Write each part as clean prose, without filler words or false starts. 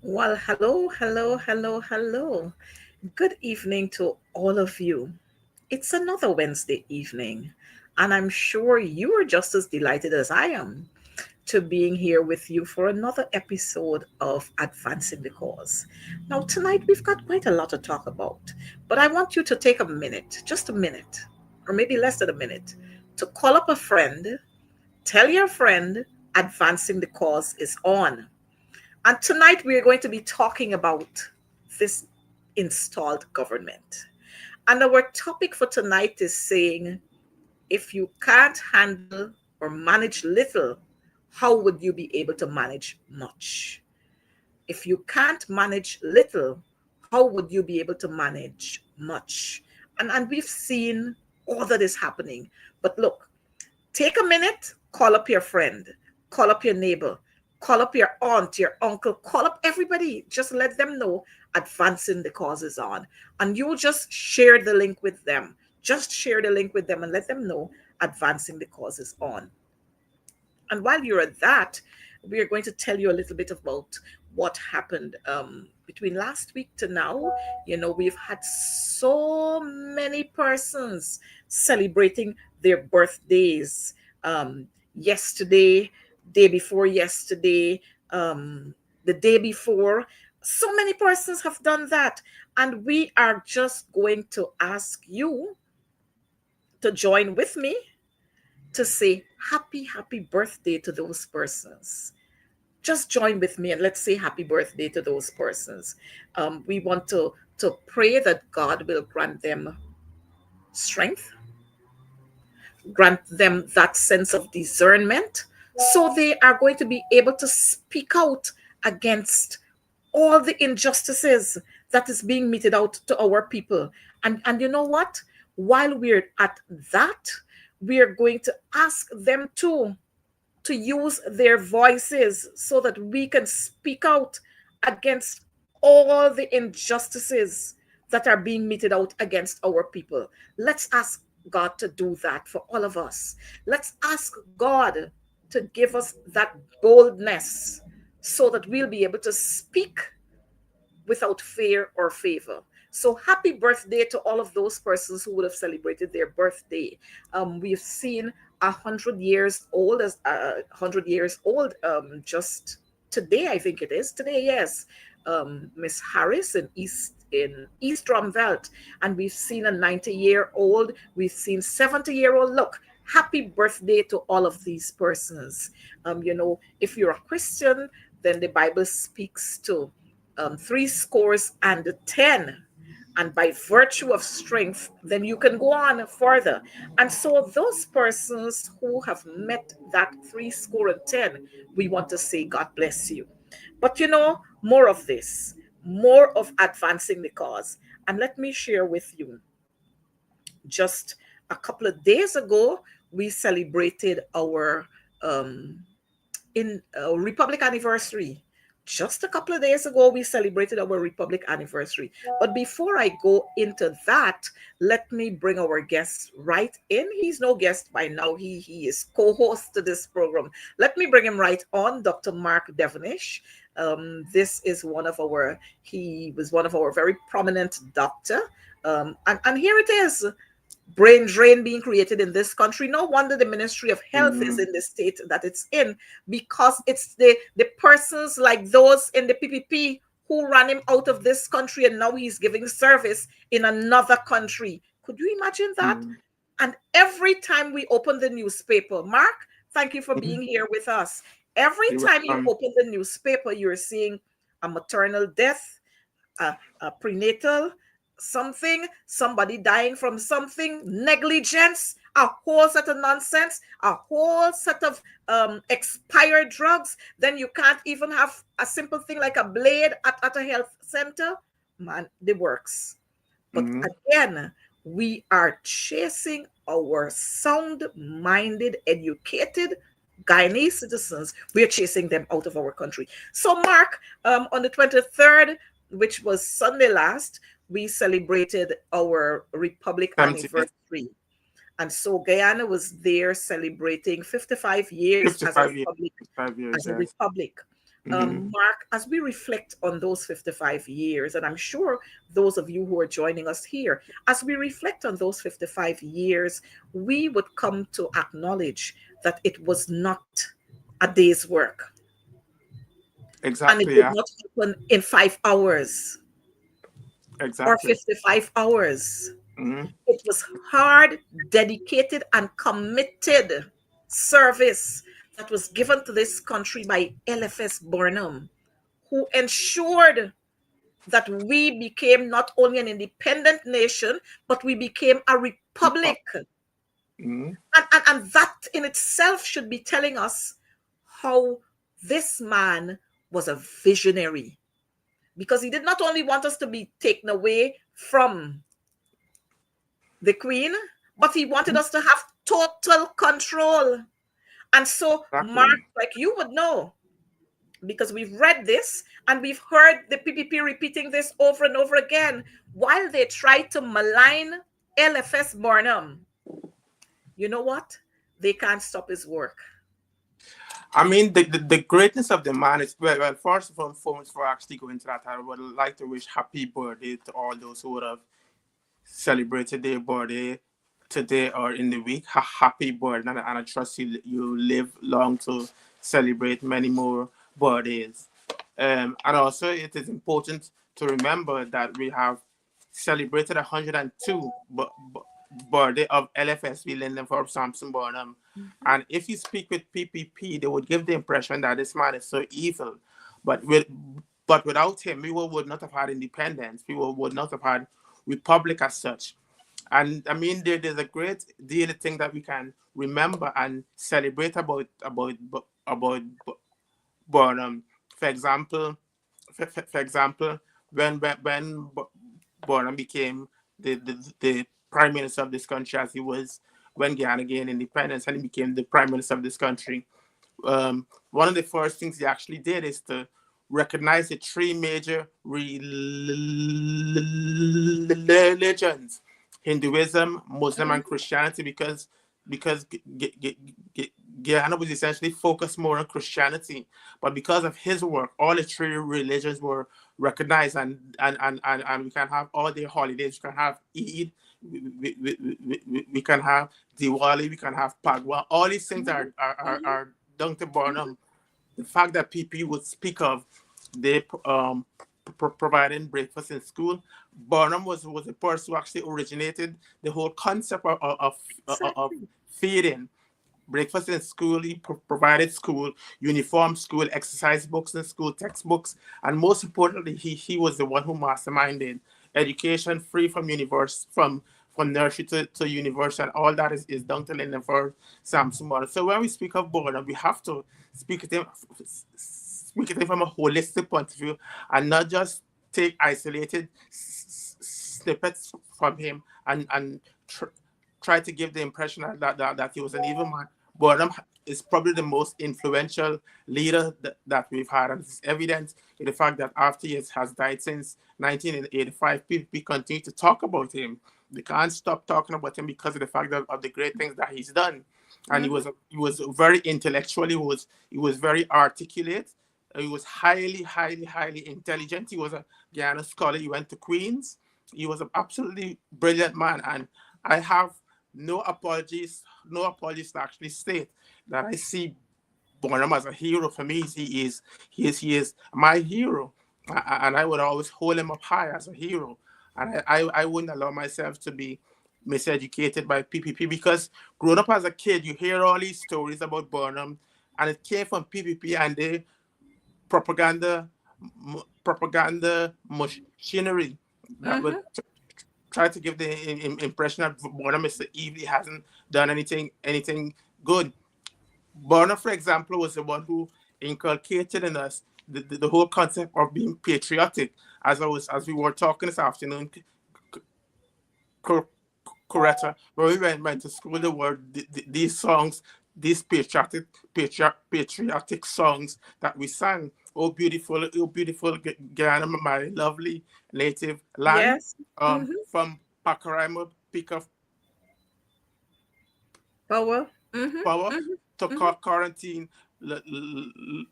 Well, hello, hello, hello, hello. Good evening to all of you. It's another Wednesday evening, and I'm sure you are just as delighted as I am to being here with you for another episode of Advancing the Cause. Now, tonight we've got quite a lot to talk about, but I want you to take a minute, just a minute, or maybe less than a minute, to call up a friend, tell your friend Advancing the Cause is on. And tonight we are going to be talking about this installed government. And our topic for tonight is saying, if you can't handle or manage little, how would you be able to manage much? If you can't manage little, how would you be able to manage much? And we've seen all that is happening. But look, take a minute, call up your friend, call up your neighbor, call up your aunt, your uncle, call up everybody. Just let them know advancing the cause is on. And you just share the link with them. Just share the link with them and let them know advancing the cause is on. And while you're at that, we are going to tell you a little bit about what happened between last week to now. You know, we've had so many persons celebrating their birthdays. Yesterday, day before yesterday, the day before. So many persons have done that. And we are just going to ask you to join with me to say happy birthday to those persons. Just join with me and let's say happy birthday to those persons. We want to pray that God will grant them strength, grant them that sense of discernment, so they are going to be able to speak out against all the injustices that is being meted out to our people. And you know what? While we're at that, we are going to ask them to use their voices so that we can speak out against all the injustices that are being meted out against our people. Let's ask God to do that for all of us. Let's ask God to give us that boldness so that we'll be able to speak without fear or favor. So happy birthday to all of those persons who would have celebrated their birthday. We've seen 100 years old as 100 years old just today, I think it is today. Yes, Miss Harris in East Drumvelt, and we've seen a 90-year-old. We've seen 70-year-old. Look, happy birthday to all of these persons. If you're a Christian, then the Bible speaks to three scores and 10, and by virtue of strength then you can go on further. And so those persons who have met that three score and 10, we want to say God bless you. But more of this, more of advancing the cause. And let me share with you, just a couple of days ago we celebrated our in Republic anniversary. Just a couple of days ago, we celebrated our Republic anniversary. But before I go into that, let me bring our guest right in. He's no guest by now. He is co-host to this program. Let me bring him right on, Dr. Mark Devonish. This is he was one of our very prominent doctor. And here it is, brain drain being created in this country. No wonder the Ministry of Health is in the state that it's in, because it's the persons like those in the PPP who ran him out of this country, and now he's giving service in another country. Could you imagine that? And every time we open the newspaper, Mark, thank you for being here with us. Every time you open the newspaper, you're seeing a maternal death, a prenatal something, somebody dying from something, negligence, a whole set of nonsense, a whole set of expired drugs. Then you can't even have a simple thing like a blade at a health center. Man, the works. But again, we are chasing our sound-minded, educated Guyanese citizens. We're chasing them out of our country. So, Mark, on the 23rd, which was Sunday last, we celebrated our Republic anniversary. And so Guyana was there celebrating 55 years as a 55 years. republic. 5 years, As a yes. republic. Mm-hmm. Mark, as we reflect on those 55 years, and I'm sure those of you who are joining us here, as we reflect on those 55 years, we would come to acknowledge that it was not a day's work, and it Exactly. did Yeah. not happen in 5 hours or Exactly. 55 hours. Mm-hmm. It was hard, dedicated, and committed service that was given to this country by LFS Burnham, who ensured that we became not only an independent nation, but we became a republic. Mm-hmm. And that in itself should be telling us how this man was a visionary, because he did not only want us to be taken away from the queen, but he wanted us to have total control. And so, Mark, Exactly. like you would know, because we've read this and we've heard the PPP repeating this over and over again, while they tried to malign LFS Burnham, you know what? They can't stop his work. I mean, the greatness of the man is well. First and foremost, for actually going to that, I would like to wish happy birthday to all those who would have celebrated their birthday today or in the week. Happy birthday, and I trust you live long to celebrate many more birthdays. And also, it is important to remember that we have celebrated 102 birthday of LFSB Lyndon Forbes Sampson Burnham. And if you speak with PPP, they would give the impression that this man is so evil. But with but without him, we would not have had independence. We would not have had republic as such. And I mean, there's a great deal of things that we can remember and celebrate about Burnham. For example, for example, when Burnham became the prime minister of this country, as he was when Guyana gained independence, and he became the prime minister of this country. One of the first things he actually did is to recognize the three major religions: Hinduism, Muslim, and Christianity, because Guyana was essentially focused more on Christianity. But because of his work, all the three religions were recognized, and we can have all their holidays. We can have Eid, we can have Diwali, we can have Pagwa. All these things are down to Burnham. The fact that PP would speak of they providing breakfast in school, Burnham was the person who actually originated the whole concept of Exactly. feeding. Breakfast in school, he provided school uniform, school exercise books, and school textbooks, and most importantly, he was the one who masterminded education free from from nursery to university, and all that is down to Lyndon for Samson Model. So when we speak of Burnham, we have to speak at him speak at him from a holistic point of view, and not just take isolated snippets from him and try to give the impression that he was an evil man. Burnham is probably the most influential leader that we've had, and it's evident in the fact that after he has died since 1985, people continue to talk about him. They can't stop talking about him because of the fact of the great things that he's done. And Mm-hmm. he was very intellectual. He was very articulate. He was highly intelligent. He was a Guyana scholar. He went to Queens. He was an absolutely brilliant man, and I have no apologies to actually state that I see Burnham as a hero. For me, he is my hero, and I would always hold him up high as a hero. And I wouldn't allow myself to be miseducated by PPP, because growing up as a kid, you hear all these stories about Burnham, and it came from PPP and the propaganda propaganda machinery that would Mm-hmm. try to give the impression that Burnham is evil, he hasn't done anything good. Burnham, for example, was the one who inculcated in us the whole concept of being patriotic. As we were talking this afternoon, Coretta, when we went to school, the word these songs, these patriotic songs that we sang. Oh beautiful Guyana, my lovely native land. Yes. Mm-hmm. From Pakarima, peak of Power. Mm-hmm. power, to Mm-hmm. Mm-hmm. quarantine,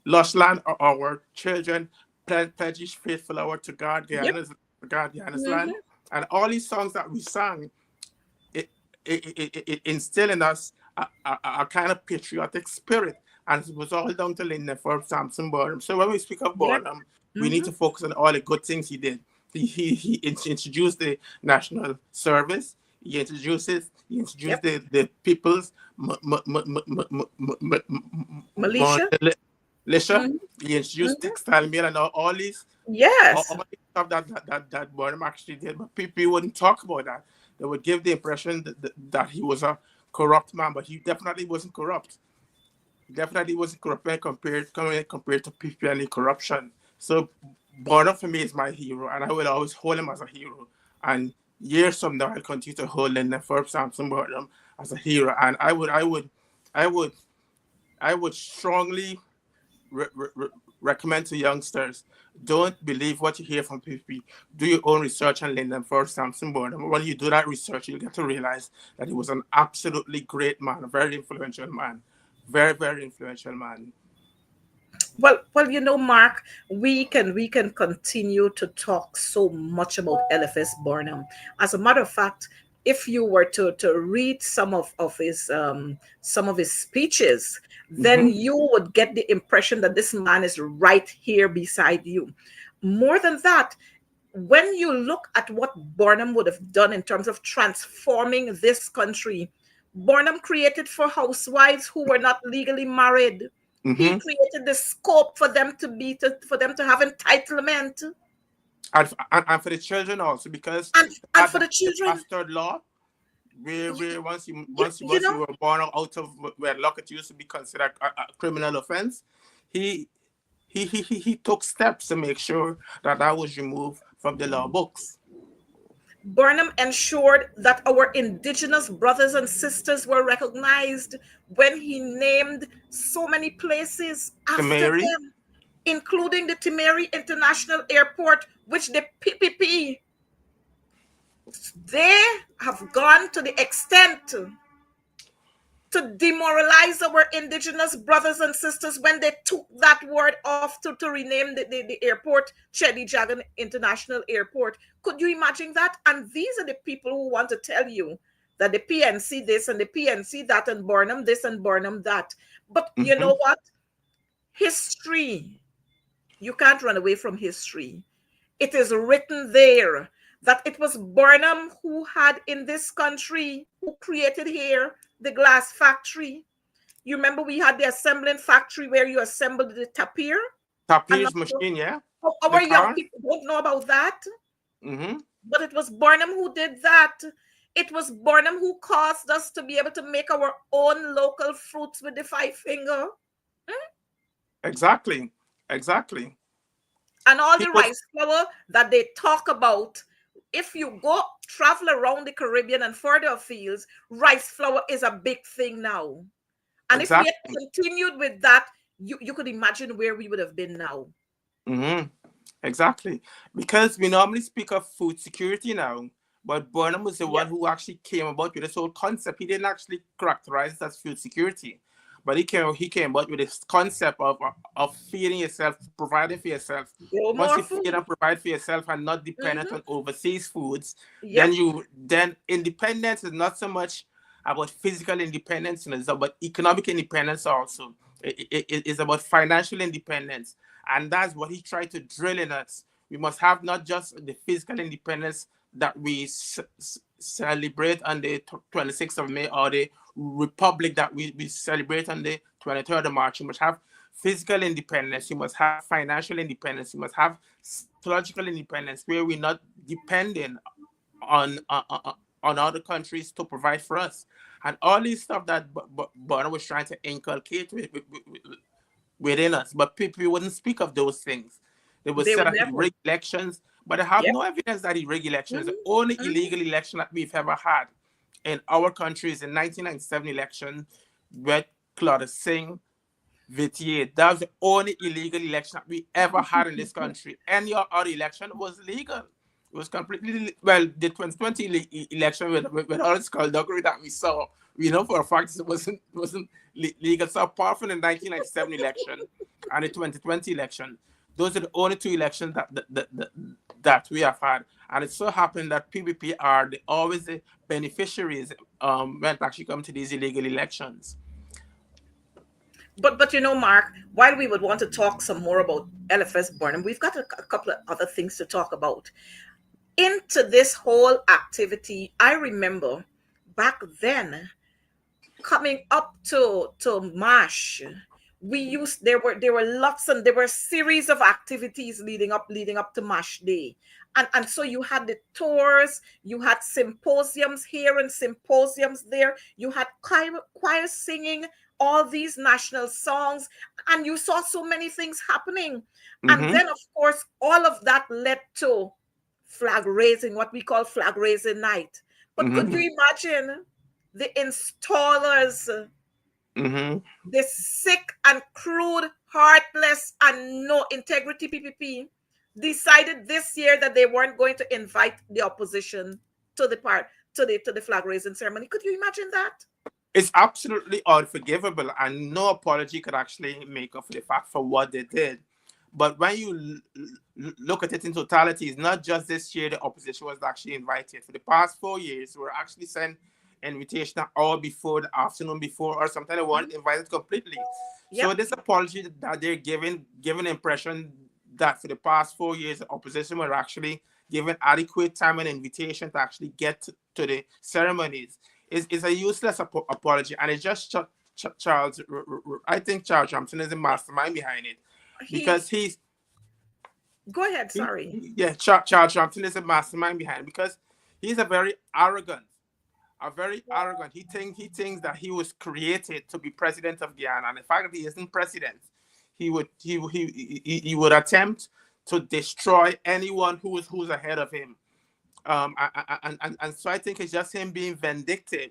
lost land, our children pledge faithful hour to Yep. God Guyana's land, Hmm. and all these songs that we sang, it it instilled in us a kind of patriotic spirit, and it was all down to Lyndon for Samson Burnham. So when we speak of Yep. Burnham, we need Hmm. to focus on all the good things he did. He introduced the national service. He introduced Yep. the people's Militia. militia. Hmm. He introduced Hmm. textile mill and Yes. all the stuff that Burnham actually did, but people wouldn't talk about that. They would give the impression that he was a corrupt man, but he definitely wasn't corrupt. He definitely wasn't corrupt when compared to people and the corruption. So Burnham for me is my hero, and I will always hold him as a hero. And years from now, I'll continue to hold Lyndon Forbes Sampson Burnham as a hero. And I would, I would strongly re- re- recommend to youngsters, don't believe what you hear from people. Do your own research on Lyndon First Samson Burnham. When you do that research, you get to realize that he was an absolutely great man, a very influential man, very, very influential man. Well, Mark, we can continue to talk so much about Eliphas Burnham. As a matter of fact, if you were to read some of his speeches, then Hmm. you would get the impression that this man is right here beside you. More than that, when you look at what Burnham would have done in terms of transforming this country, Burnham created for housewives who were not legally married. He Hmm. created the scope for them for them to have entitlement, And for the children also, because and they and had for the the children. bastard law, you, where you, you once know you were born out of wedlock, it used to be considered a criminal offense. He he took steps to make sure that that was removed from the law books. Burnham ensured that our indigenous brothers and sisters were recognized when he named so many places To after Mary, them, including the Timeri International Airport, which the PPP, they have gone to the extent to demoralize our indigenous brothers and sisters when they took that word off to rename the airport Chedi Jagan International Airport. Could you imagine that? And these are the people who want to tell you that the PNC this and the PNC that and Burnham this and Burnham that. But you hmm know what? History, you can't run away from history. It is written there that it was Burnham who had in this country, who created here the glass factory. You remember we had the assembling factory where you assembled the tapir? And Tapir's machine, yeah, the our young car. people don't know about that, Hmm. but it was Burnham who did that. It was Burnham who caused us to be able to make our own local fruits with the five finger. Hmm? Exactly, exactly. And all He the was rice flour that they talk about. If you go travel around the Caribbean and further fields, rice flour is a big thing now. And if we had exactly. continued with that, you could imagine where we would have been now. Hmm. Exactly. Because we normally speak of food security now, but Burnham was the one Yep. who actually came about with this whole concept. He didn't actually characterize it as food security, but he came about with this concept of feeding yourself, providing for yourself. Grow Once more you feed food. and provide for yourself and not dependent Hmm. on overseas foods, Yep. then independence is not so much about physical independence, it's about economic independence also. It's about financial independence, and that's what he tried to drill in us. We must have not just the physical independence that we celebrate on the 26th of May, or the republic that we celebrate on the 23rd of March. You must have physical independence, you must have financial independence, you must have psychological independence, where we're not dependent on on other countries to provide for us. And all these stuff that Bonner was trying to inculcate within us, but people wouldn't speak of those things. They would They say would that he never. rigged elections, but I have Yep. no evidence that he rigged elections. The Hmm. only Hmm. illegal election that we've ever had in our country is the 1997 election with Claude Singh Vitier. That was the only illegal election that we ever had in this country. Any other election was legal. It was completely, well, the 2020 election with all the skullduggery that we saw We know for a fact it wasn't legal. So apart from the 1997 election and the 2020 election, those are the only two elections that we have had. And it so happened that PPP are always the beneficiaries when it actually comes to these illegal elections. But Mark, while we would want to talk some more about LFS Burnham, we've got a couple of other things to talk about. Into this whole activity, I remember back then, coming up to MASH, we used there were lots, and there were series of activities leading up to MASH Day. And so you had the tours, you had symposiums here and symposiums there, you had choir singing all these national songs, and you saw so many things happening. And Mm-hmm. then, of course, all of that led to flag raising, what we call flag raising night. But could Mm-hmm. you imagine the installers, Mm-hmm. the sick and crude, heartless, and no integrity PPP, decided this year that they weren't going to invite the opposition to the part to the flag raising ceremony? Could you imagine that? It's absolutely unforgivable, and no apology could actually make up for the fact for what they did. But when you look at it in totality, it's not just this year the opposition was actually invited. For the past 4 years, we were actually sent invitation an hour before, the afternoon before, or sometimes they weren't invited completely. So Yep. this apology that they're giving the impression that for the past 4 years the opposition were actually given adequate time and invitation to actually get to the ceremonies is a useless apology, and it's just Charles. I think Charles Ramson is the mastermind behind it, He because he's Go ahead, sorry. yeah, Charles Ramson is the mastermind behind it, because he's a very arrogant. He thinks that he was created to be president of Guyana, and the fact that he isn't president, he would attempt to destroy anyone who's ahead of him. And so I think it's just him being vindictive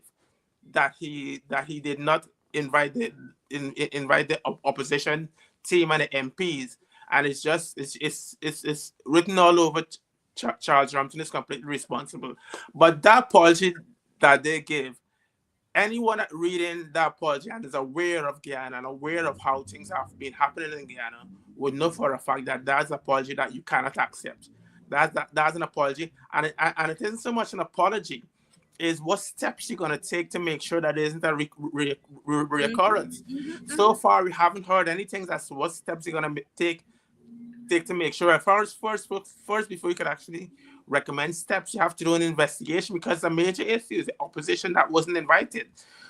that he did not invite the opposition team and the MPs, and it's written all over. Charles Ramson is completely responsible, but that apology that they give, anyone that reading that apology and is aware of Guyana and aware of how things have been happening in Guyana would know for a fact that that's an apology that you cannot accept. That's an apology, and it isn't so much an apology. Is what steps you're going to take to make sure that there isn't a reoccurrence. So far, we haven't heard anything as to what steps you're going to take to make sure. First, before you could actually recommend steps, you have to do an investigation, because the major issue is the opposition that wasn't invited.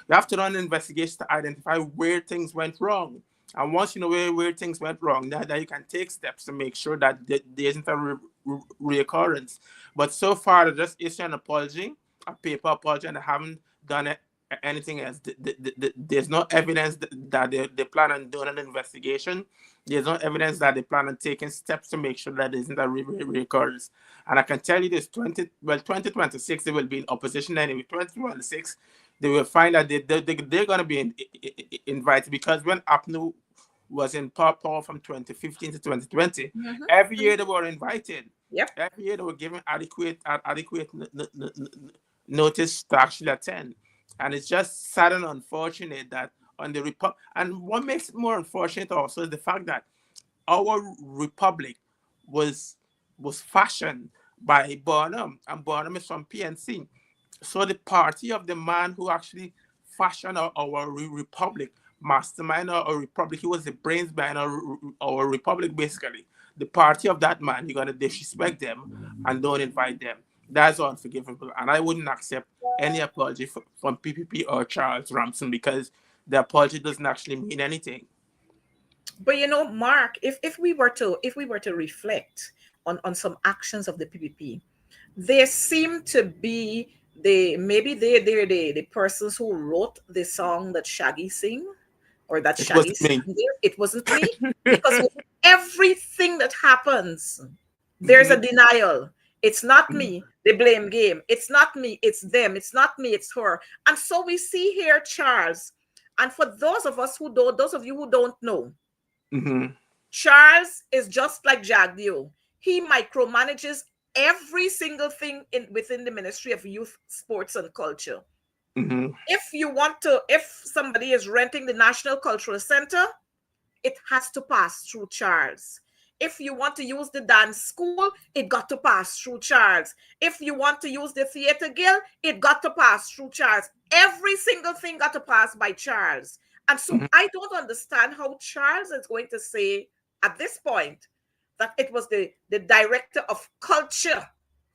You have to run an investigation to identify where things went wrong. And once you know where things went wrong, now you can take steps to make sure that there isn't a reoccurrence. But so far, they just issue an apology, a paper apology, and they haven't done anything else. There's no evidence that they plan on doing an investigation. There's no evidence that they plan on taking steps to make sure that there isn't a reoccurrence. And I can tell you this: 2026 they will be in opposition anyway. 2026 they will find that they're going to be invited, because when APNU was in power from 2015 to 2020, every year they were invited. Yep. Every year they were given adequate notice to actually attend. And it's just sad and unfortunate that on the and what makes it more unfortunate also is the fact that our republic was fashioned by Burnham, and Burnham is from PNC. So the party of the man who actually fashioned our republic, mastermind our republic, he was the brains behind our republic, basically. The party of that man, you're gonna disrespect them and don't invite them. That's unforgivable, and I wouldn't accept any apology from PPP or Charles Ramson, because the apology doesn't actually mean anything. But Mark, if we were to reflect on some actions of the PPP, they seem to be they're the persons who wrote the song that Shaggy sing, or that It Shaggy wasn't sang me. there. It wasn't me, because with everything that happens, there's a Mhm. denial. It's not me. The blame game. It's not me. It's them. It's not me. It's her. And so we see here, Charles. And for those of you who don't know, Mhm. Charles is just like Jagdio. He micromanages every single thing within the Ministry of Youth, Sports, and Culture. Mm-hmm. If somebody is renting the National Cultural Center, it has to pass through Charles. If you want to use the dance school, it got to pass through Charles. If you want to use the theater guild, it got to pass through Charles. Every single thing got to pass by Charles. And so Mm-hmm. I don't understand how Charles is going to say at this point that it was the director of culture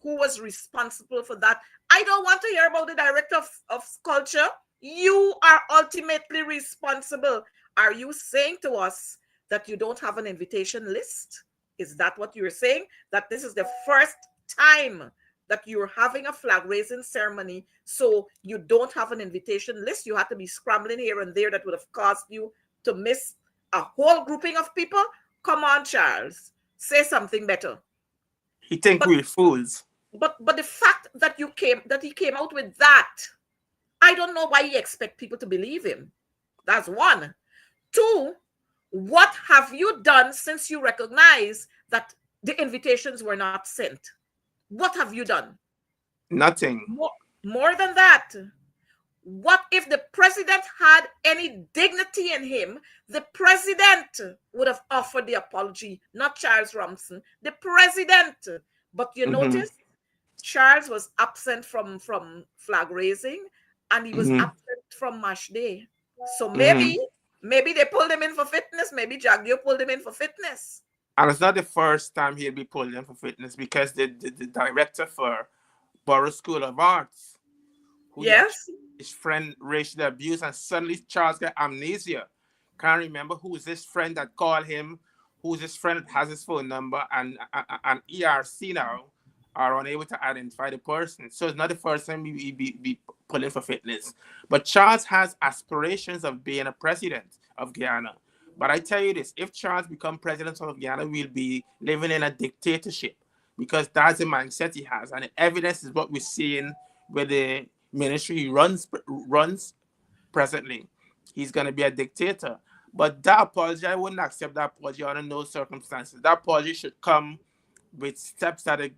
who was responsible for that. I don't want to hear about the director of culture. You are ultimately responsible. Are you saying to us that you don't have an invitation list? Is that what you're saying? That this is the first time that you're having a flag raising ceremony, so you don't have an invitation list? You had to be scrambling here and there, that would have caused you to miss a whole grouping of people? Come on, Charles. Say something better. He think But we're fools. but the fact that he came out with that, I don't know why you expect people to believe him. That's one. Two, what have you done since you recognize that the invitations were not sent? What have you done? Nothing. More, more than that, what if the president had any dignity in him? The president would have offered the apology, not Charles Ramson, the president. But you Mm-hmm. notice Charles was absent from flag raising, and he was Mm-hmm. absent from Mash Day. So Mm-hmm. maybe they pulled him in for fitness. Maybe Jagdio pulled him in for fitness. And it's not the first time he'll be pulled in for fitness, because the director for Borough School of Arts, who he actually, Yes, his friend racially abused, and suddenly Charles got amnesia. Can't remember who is this friend that called him, who's this friend that has his phone number, and ERC now are unable to identify the person. So it's not the first time we be pulling for fitness. But Charles has aspirations of being a president of Guyana. But I tell you this, if Charles become president of Guyana, we'll be living in a dictatorship, because that's the mindset he has. And the evidence is what we're seeing with the ministry he runs presently. He's going to be a dictator. But that apology, I wouldn't accept that apology under no circumstances. That apology should come with steps that are,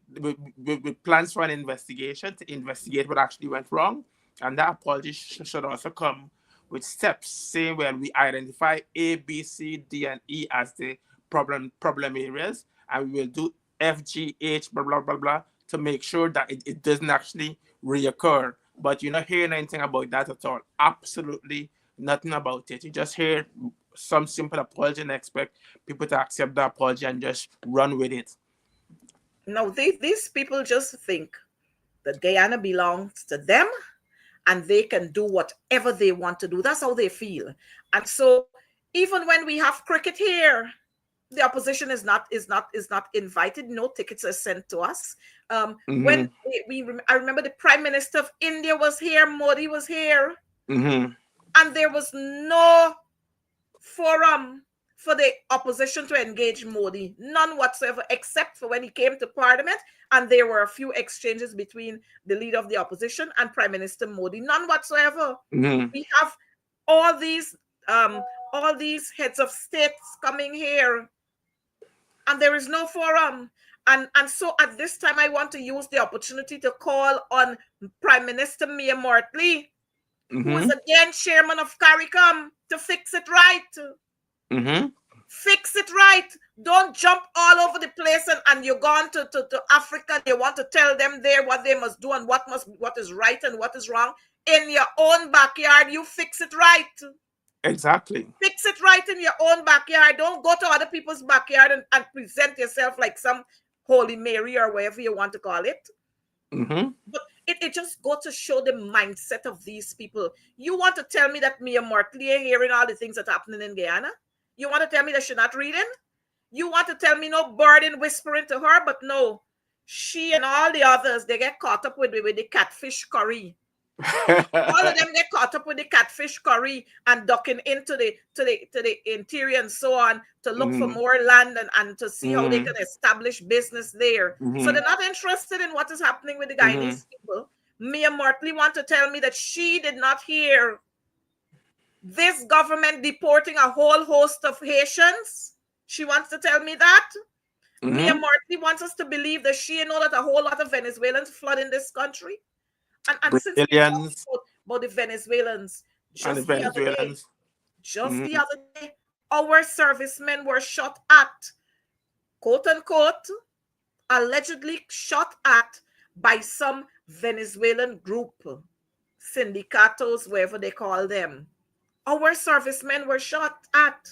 with plans for an investigation to investigate what actually went wrong. And that apology should also come with steps saying, well, we identify A, B, C, D, and E as the problem areas, and we will do F, G, H, blah, blah, blah, blah, to make sure that it doesn't actually reoccur. But you're not hearing anything about that at all. Absolutely nothing about it. You just hear some simple apology and expect people to accept the apology and just run with it. no, these people just think that Guyana belongs to them and they can do whatever they want to do. That's how they feel. And so even when we have cricket here, the opposition is not invited. No tickets are sent to us. Mm-hmm. When I remember the Prime Minister of India was here, Modi was here, Mm-hmm. and there was no forum for the opposition to engage Modi, none whatsoever, except for when he came to Parliament, and there were a few exchanges between the leader of the opposition and Prime Minister Modi. None whatsoever. Mm-hmm. We have all these um, all these heads of states coming here, and there is no forum. And so at this time, I want to use the opportunity to call on Prime Minister Mia Mortley, who is Mm-hmm. again chairman of CARICOM, to fix it right. Mm-hmm. Fix it right. Don't jump all over the place, and you're gone to Africa and you want to tell them there what they must do and what is right and what is wrong. In your own backyard, you fix it right. Exactly. Fix it right in your own backyard. Don't go to other people's backyard and present yourself like some Holy Mary or whatever you want to call it. Mm-hmm. But it just go to show the mindset of these people. You want to tell me that Mia Mortley are hearing all the things that are happening in Guyana? You want to tell me that she's not reading? You want to tell me no burden whispering to her? But no, she and all the others, they get caught up with the catfish curry. All of them get caught up with the catfish curry and ducking into the interior and so on to look for Mm-hmm. more land and to see how they Mm-hmm. can establish business there. So Mm-hmm. they're not interested in what is happening with the Mm-hmm. Guyanese people. Mia Mortley want to tell me that she did not hear this government deporting a whole host of Haitians. She wants to tell me that. Mia Mm-hmm. Mortley wants us to believe that she know that a whole lot of Venezuelans flood in this country. And since we're talking Brazilians. about about the Venezuelans. And the Just the other day, Venezuelans. just the Mm-hmm. other day, our servicemen were shot at, quote unquote, allegedly shot at by some Venezuelan group, sindicatos, wherever they call them. Our servicemen were shot at.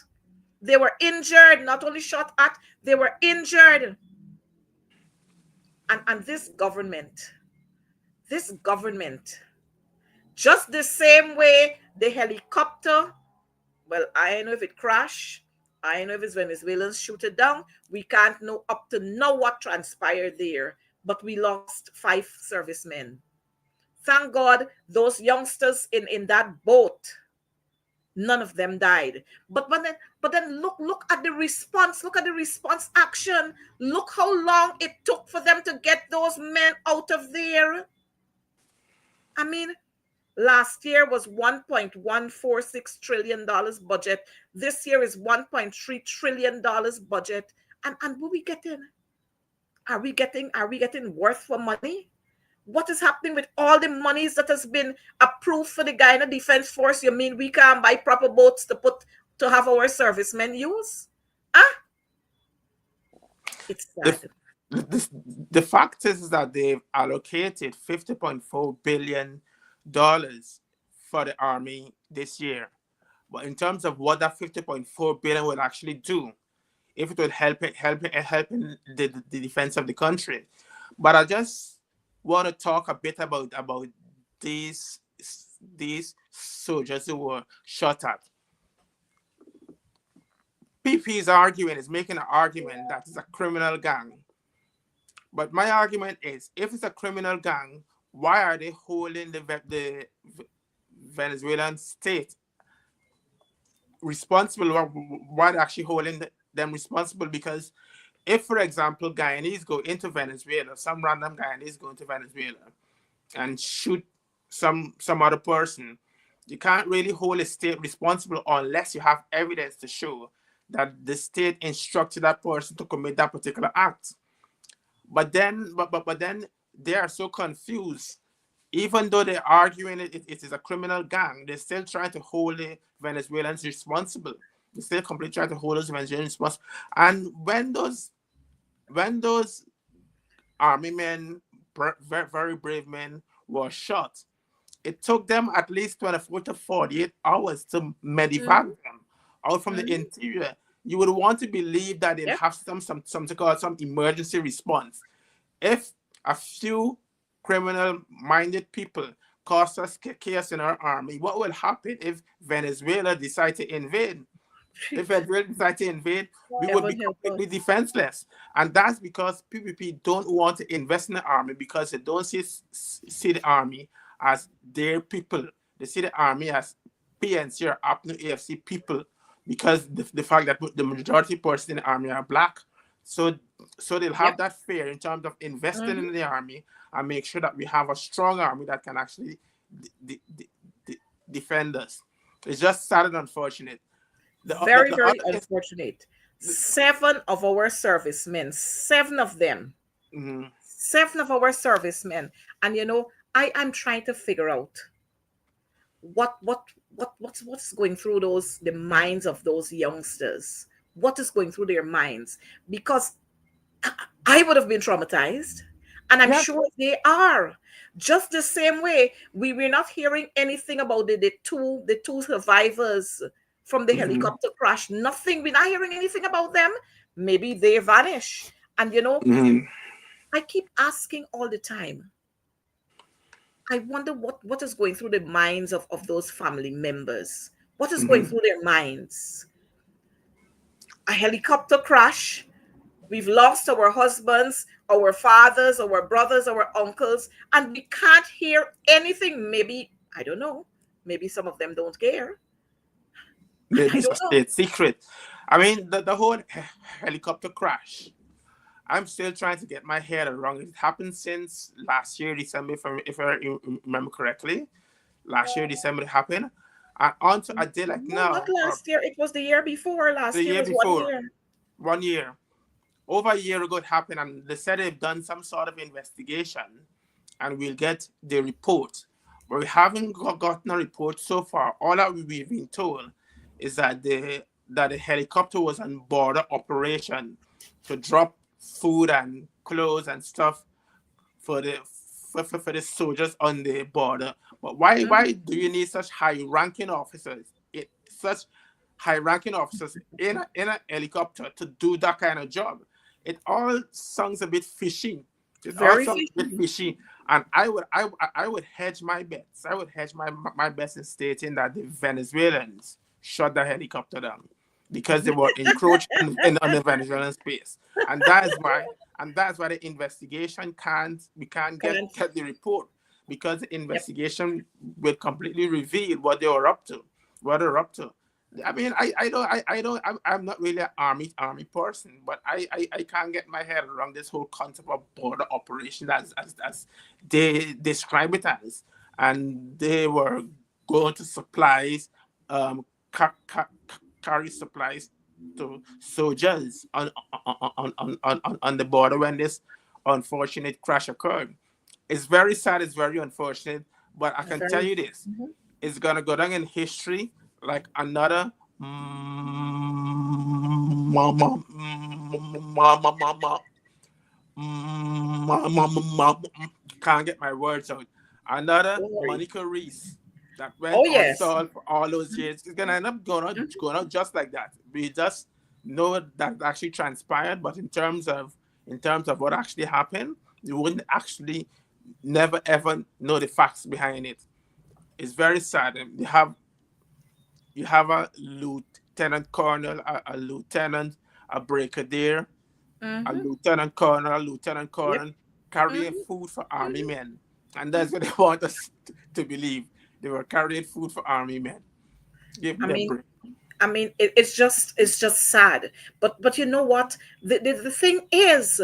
They were injured, not only shot at, they were injured. And this government, just the same way the helicopter, well, I don't know if it crashed, I don't know if it's Venezuelans shoot it down. We can't know up to know what transpired there, but we lost 5 servicemen. Thank God those youngsters in that boat, none of them died. But then look at the response, look at the response action. Look how long it took for them to get those men out of there. I mean, last year was $1.146 trillion budget. This year is $1.3 trillion budget. And what we getting? Are we getting worth for money? What is happening with all the monies that has been approved for the Guyana Defense Force? You mean we can't buy proper boats to have our servicemen use? Ah, it's The, sad. the, the fact is that they've allocated $50.4 billion for the army this year. But in terms of what that 50.4 billion will actually do, if it would help in the defense of the country. But I just want to talk a bit about these these soldiers who were shot at. PP is making an argument that it's a criminal gang. But my argument is, if it's a criminal gang, why are they holding the Venezuelan state responsible? Why are they actually holding them responsible? Because if, for example, Guyanese go into Venezuela, some random Guyanese go into Venezuela and shoot some other person, you can't really hold a state responsible unless you have evidence to show that the state instructed that person to commit that particular act. But then they are so confused. Even though they're arguing it is a criminal gang, they're still trying to hold the Venezuelans responsible. They still completely trying to hold those Venezuelans responsible. And when those army men, very, very brave men, were shot, it took them at least 24 to 48 hours to medevac Mm-hmm. them out from the Mm-hmm. interior. You would want to believe that they'd Yep. have something called some emergency response. If a few criminal-minded people cause us chaos in our army, what will happen if Venezuela decide to invade? If Venezuela decide to invade, we would be Heaven help completely us. defenseless. And that's because PPP don't want to invest in the army because they don't see the army as their people. They see the army as PNC or APNU AFC people because the fact that the majority person in the army are black. So so they'll have Yep. that fear in terms of investing Mm-hmm. in the army and make sure that we have a strong army that can actually defend us. It's just sad and unfortunate. Very, The very other is, unfortunate. 7 of our servicemen, 7 of them, mhm, 7 of our servicemen. And I'm trying to figure out what's going through the minds of those youngsters. What is going through their minds? Because I would have been traumatized, and I'm yeah, sure they are. Just the same way we're not hearing anything about the two survivors from the mhm, helicopter crash. Nothing. We're not hearing anything about them. Maybe they vanish. And mhm, I keep asking all the time. I wonder what is going through the minds of those family members. What is going mhm. through their minds? A helicopter crash. We've lost our husbands, our fathers, our brothers, our uncles, and we can't hear anything. Maybe, I don't know. Maybe some of them don't care. I Maybe it's a don't know. state secret. I mean, the whole helicopter crash. I'm still trying to get my head around it. It happened since last year, December, if I remember correctly. Last year, December, it happened. And on to a day like No, not now, or last year. It was the year before. the Last year year was one before, year. 1 year, over a year ago, it happened. And they said they've done some sort of investigation and we'll get the report. but we haven't gotten a report so far. All that we've been told is that the helicopter was on border operation to drop food and clothes and stuff for the soldiers on the border. But why Mm-hmm. do you need such high-ranking officers? Such high-ranking officers in a helicopter to do that kind of job? It all sounds a bit fishy. It all Very sounds a bit fishy. fishy, and I would hedge my bets. I would hedge my bets in stating that the Venezuelans shot the helicopter down because they were encroaching on the Venezuelan space, and that's why the investigation we can't Can't. get the report, because the Yep. investigation will completely reveal what they were up to, what they're up to. I mean, I'm not really an army person, but I can't get my head around this whole concept of border operation as they describe it as, and they were going to supplies, carry supplies to soldiers on the border when this unfortunate crash occurred. It's very sad. It's very unfortunate, but I can tell Very. you this: Mhm. it's gonna go down in history like another can't get my words out. Another Don't worry. Monica Reese that went Oh yes. unsolved for all those years. It's gonna end up going out just like that. We just know that actually transpired, but in terms of what actually happened, you wouldn't actually never ever know the facts behind it. It's very sad. You have a lieutenant colonel, a lieutenant, a brigadier, a Mm-hmm. lieutenant Yep. colonel carrying Mm-hmm. food for army men. And that's what they want us to believe. They were carrying food for army men. Give I me a mean, break. it's just sad. But you know what? The thing is,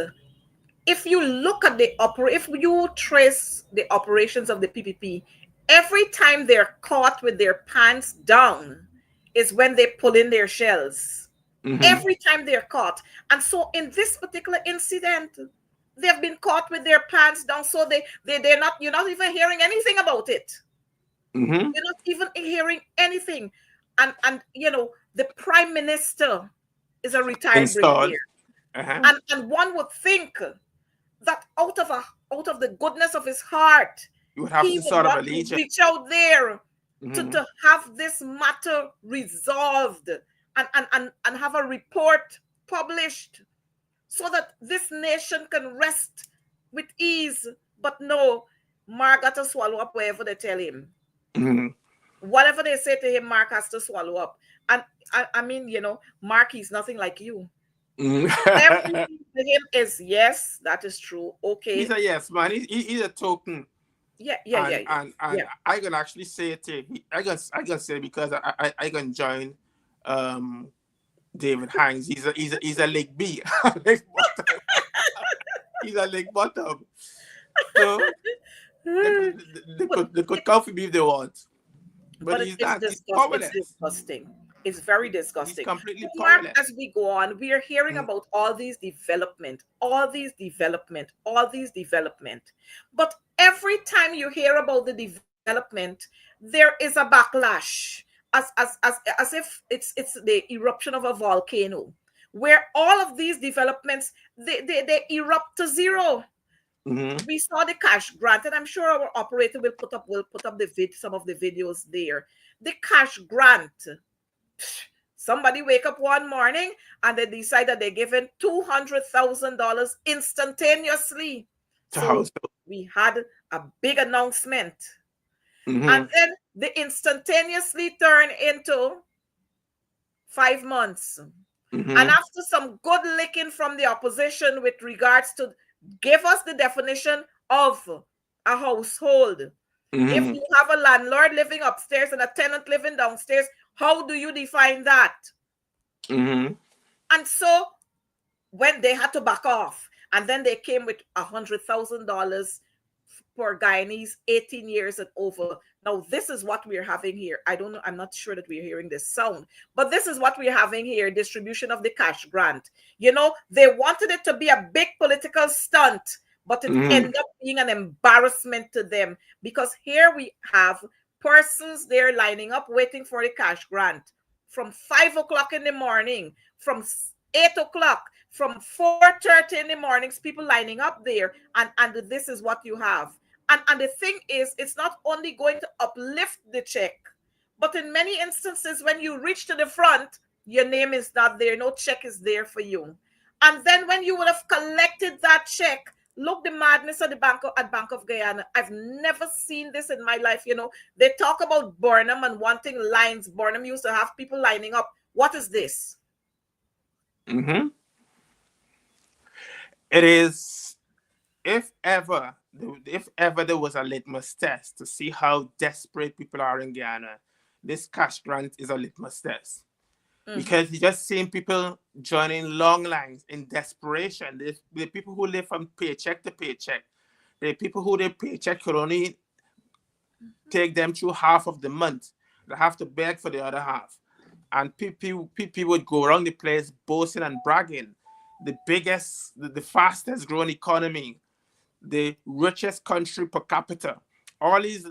if you look at if you trace the operations of the PPP, every time they're caught with their pants down is when they pull in their shells. Mm-hmm. Every time they're caught. And so in this particular incident, they've been caught with their pants down. So they're not, you're not even hearing anything about it. Mm-hmm. You're not even hearing anything. And the prime minister is a retired Installed. brigadier. Uh-huh. And one would think that out of the goodness of his heart, You would have he some would sort of want to allegiance. reach out there to, Mm-hmm. to have this matter resolved and have a report published so that this nation can rest with ease. But no, Mark got to swallow up whatever they tell him. Mm-hmm. Whatever they say to him, Mark has to swallow up. And I mean, Mark, he's nothing like you. Mm-hmm. Everything to him is yes, that is true. He's Okay. a yes man. He's a token. Yeah, yeah, yeah, and yeah. and and Yeah. I can actually say it to you. I can say because I can join um David Hines. He's a leg B. Leg bottom. He's a leg bottom. So they Hmm. could they But could they could come for me if they want. But but he's it's not. He's disgust. It's powerless. disgusting. It's very He's disgusting. completely But Mark, powerless. as we go on, we are hearing Mm, about all these development, all these development, all these development. But every time you hear about the development, there is a backlash, as if it's the eruption of a volcano, where all of these developments they erupt to zero. mm-hmm. We saw the cash grant, and I'm sure our operator will put up some of the videos there. The cash grant. Somebody wake up one morning and they decide that they're giving $200,000 instantaneously. To So house. we had a big announcement, and Mm-hmm. then they instantaneously turn into 5 months. And Mm-hmm. after some good licking from the opposition with regards to give us the definition of a household. If Mm-hmm. you have a landlord living upstairs and a tenant living downstairs, how do you define that? Mm-hmm. And so when they had to back off, and then they came with $100,000 for Guyanese 18 years and over. Now, this is what we're having here. I don't know. I'm not sure that we're hearing this sound, but this is what we're having here, distribution of the cash grant. They wanted it to be a big political stunt, but it Mm-hmm. ended up being an embarrassment to them, because here we have persons there lining up waiting for the cash grant from 5 o'clock in the morning, from 8 o'clock, from 4:30 in the mornings, people lining up there, and this is what you have. And the thing is, it's not only going to uplift the check, but in many instances, when you reach to the front, your name is not there, no check is there for you. And then when you would have collected that check, look, the madness of the Bank of Guyana. I've never seen this in my life. They talk about Burnham and wanting lines. Burnham used to have people lining up. What is this? Mm-hmm. It is, if ever, if ever there was a litmus test to see how desperate people are in Guyana, this cash grant is a litmus test. Because you just seeing people joining long lines in desperation. The people who live from paycheck to paycheck. The people who their paycheck could only take them through half of the month. They have to beg for the other half. And people would go around the place boasting and bragging. The biggest, the fastest growing economy, the richest country per capita. All these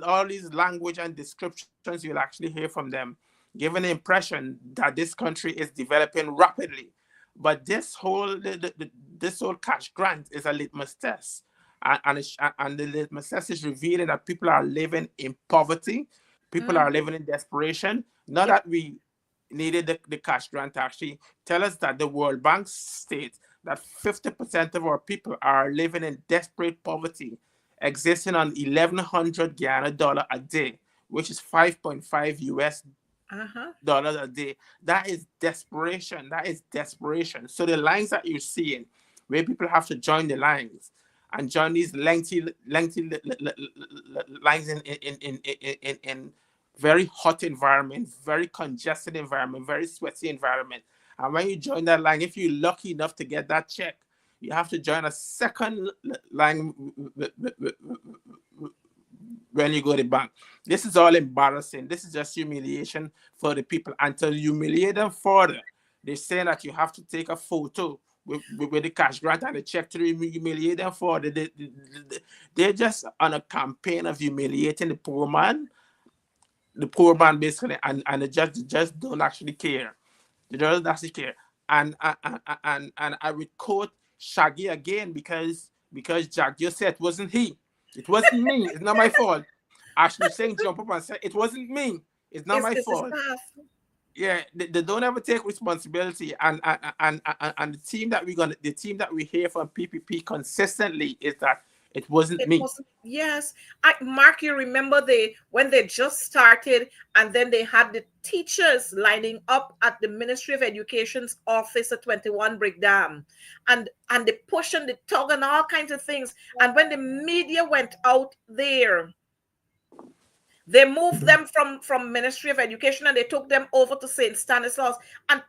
language and descriptions you'll actually hear from them, giving the impression that this country is developing rapidly. But this whole cash grant is a litmus test, and the litmus test is revealing that people are living in poverty, people are living in desperation. Not Yep. that we needed the cash grant to actually tell us that the World Bank states that 50% of our people are living in desperate poverty, existing on 1,100 Guyana dollar a day, which is 5.5 US Uh-huh. dollars a day. That is desperation. That is desperation. So the lines that you're seeing, where people have to join the lines and join these lengthy lines in very hot environment, very congested environment, very sweaty environment. And when you join that line, if you're lucky enough to get that check, you have to join a second line when you go to the bank. This is all embarrassing. This is just humiliation for the people. And to humiliate them further, they say that you have to take a photo with the cash grant and the check to humiliate them further. They're just on a campaign of humiliating the poor man basically, and they just don't actually care. They don't actually care. And I would quote Shaggy again, because Jack just said it wasn't he. It wasn't me. It's not my fault. Ashley Singh jump up and said it wasn't me. It's not my It's the fault. staff. Yeah, they don't ever take responsibility. And the team that we hear from PPP consistently is that it wasn't It me. wasn't. Yes, Mark. You remember when they just started, and then they had the teachers lining up at the Ministry of Education's office at 21 Brick Dam, and the push and the tug and all kinds of things. And when the media went out there, they moved them from Ministry of Education, and they took them over to St. Stanislaus. And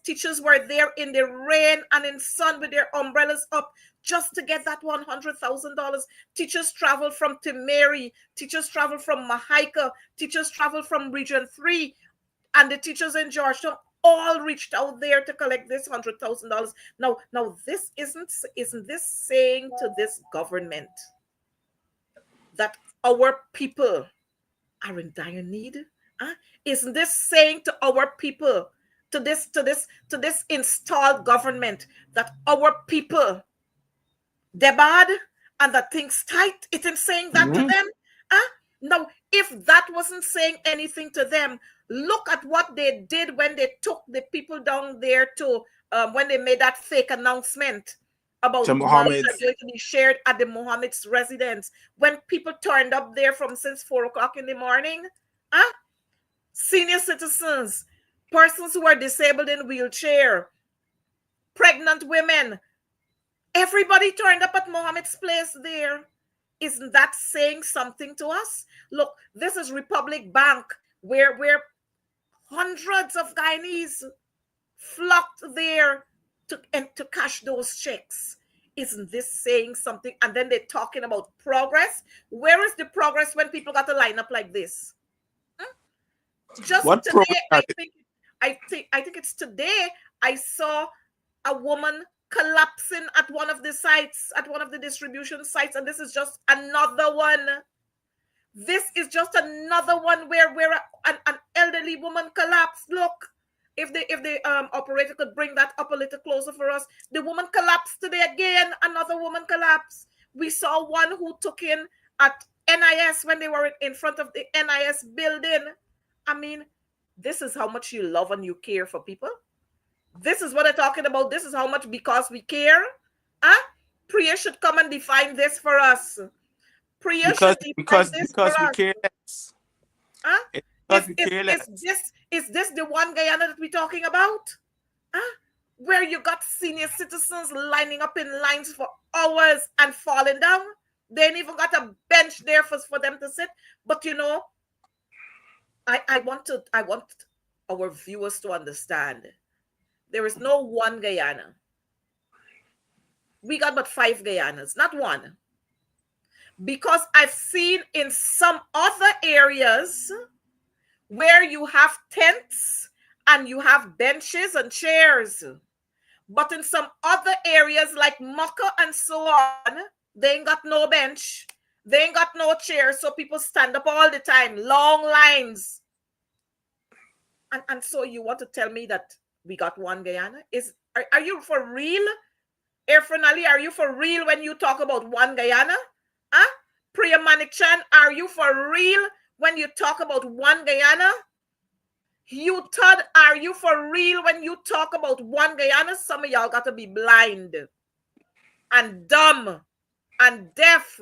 teachers were there in the rain and in sun with their umbrellas up just to get that $100,000. Teachers traveled from Timeri, teachers traveled from Mahaika, teachers traveled from Region 3, and the teachers in Georgetown all reached out there to collect this $100,000. Now this isn't this saying to this government that our people are in dire need? Huh? Isn't this saying to our people, to this installed government, that our people, they're bad and that things tight? It is saying that to Mhm. them? Huh? Now, if that wasn't saying anything to them, look at what they did when they took the people down there to when they made that fake announcement To about malls Mohammed. are going to be shared at the Mohammed's residence. When people turned up there from since 4 o'clock in the morning, huh? Senior citizens, persons who are disabled in wheelchair, pregnant women, everybody turned up at Mohammed's place there. Isn't that saying something to us? Look, this is Republic Bank, where hundreds of Guyanese flocked there to cash those checks. Isn't this saying something? And then they're talking about progress. Where is the progress when people got to line up like this? Just What today, progress? I think it's today I saw a woman collapsing at one of the sites, at one of the distribution sites, and this is just another one. This is just another one where an elderly woman collapsed. Look, if the operator could bring that up a little closer for us. The woman collapsed today again. Another woman collapsed. We saw one who took in at NIS when they were in front of the NIS building. I mean, this is how much you love and you care for people. This is what I'm talking about. This is how much because we care. Huh? Priya should come and define this for us. Priya should define this for we us. care less. Huh? Because we care less. Is this the one Guyana that we're talking about? Huh? Where you got senior citizens lining up in lines for hours and falling down? They ain't even got a bench there for them to sit. But you know, I want our viewers to understand. There is no one Guyana. We got but 5 Guyanas, not one. Because I've seen in some other areas where you have tents and you have benches and chairs. But in some other areas like Maka and so on, they ain't got no bench. They ain't got no chair. So people stand up all the time, long lines. And so you want to tell me that we got one Guyana? Are you for real? Irfanali, are you for real when you talk about one Guyana? Huh? Priya Manikchan, are you for real when you talk about one Guyana? You Todd, are you for real when you talk about one Guyana? Some of y'all got to be blind and dumb and deaf.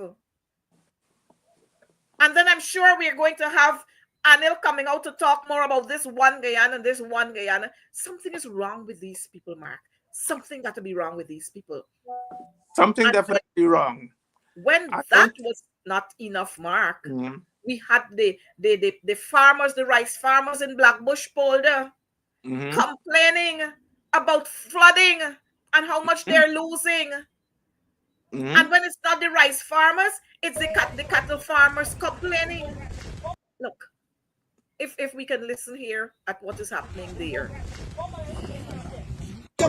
And then I'm sure we're going to have Anil coming out to talk more about this one Guyana and this one Guyana. Something is wrong with these people, Mark. Something got to be wrong with these people. Something definitely wrong. When that was not enough, Mark, we had the farmers, the rice farmers in Blackbush Polder complaining about flooding and how much they're losing. And when it's not the rice farmers, it's the cattle farmers complaining. Look, if we can listen here at what is happening there. So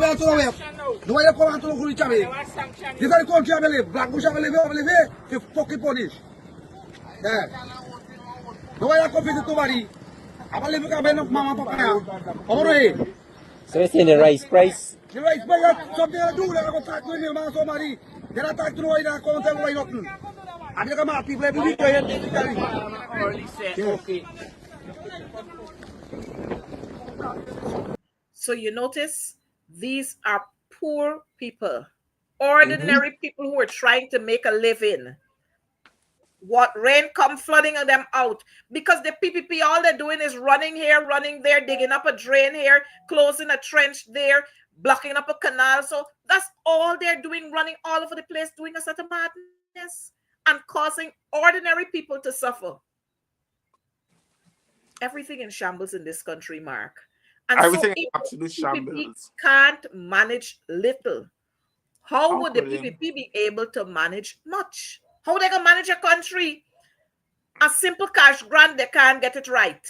it's in the rice price. The rice price something to do. They're going to talk to me, man. Somebody. They're not talking to me. They're going to tell me nothing. And you come out, people every week. Okay. So you notice these are poor people, ordinary people who are trying to make a living. What rain come flooding them out because the PPP, all they're doing is running here, running there, digging up a drain here, closing a trench there, blocking up a canal. So that's all they're doing, running all over the place, doing a set of madness and causing ordinary people to suffer. Everything in shambles in this country, Mark. And everything so absolute shambles. Can't manage little. How would the PPP be able to manage much? How they gonna manage a country? A simple cash grant, they can't get it right.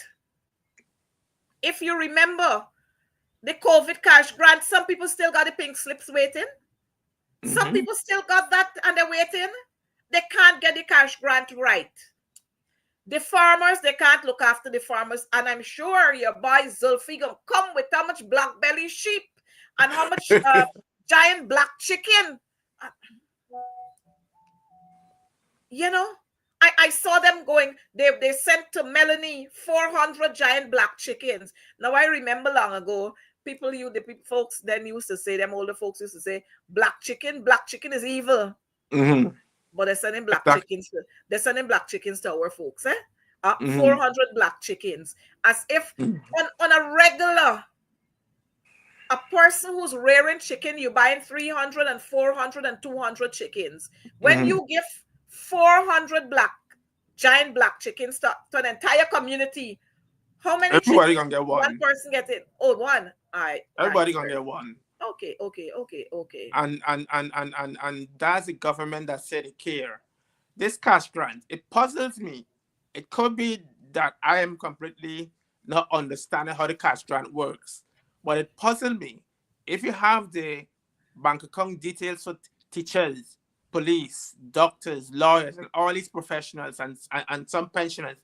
If you remember the COVID cash grant, some people still got the pink slips waiting. Some people still got that and they're waiting. They can't get the cash grant right. The farmers, they can't look after the farmers. And I'm sure your boy Zulfi gonna come with how much black belly sheep and how much giant black chicken. You know, I saw them going, they sent to Melanie 400 giant black chickens. Now, I remember long ago, folks then used to say, them older folks used to say, black chicken is evil. But they're sending black chickens. They're sending black chickens to our folks, 400 black chickens. As if on a regular, a person who's rearing chicken, you're buying 300 and 400 and 200 chickens. When you give 400 giant black chickens to an entire community, how many everybody gonna get one person get it? Oh, one. Everybody gonna get one. Okay. And that's the government that said it care. This cash grant, it puzzles me. It could be that I am completely not understanding how the cash grant works, but it puzzles me. If you have the bank account details for teachers, police, doctors, lawyers, and all these professionals and some pensioners.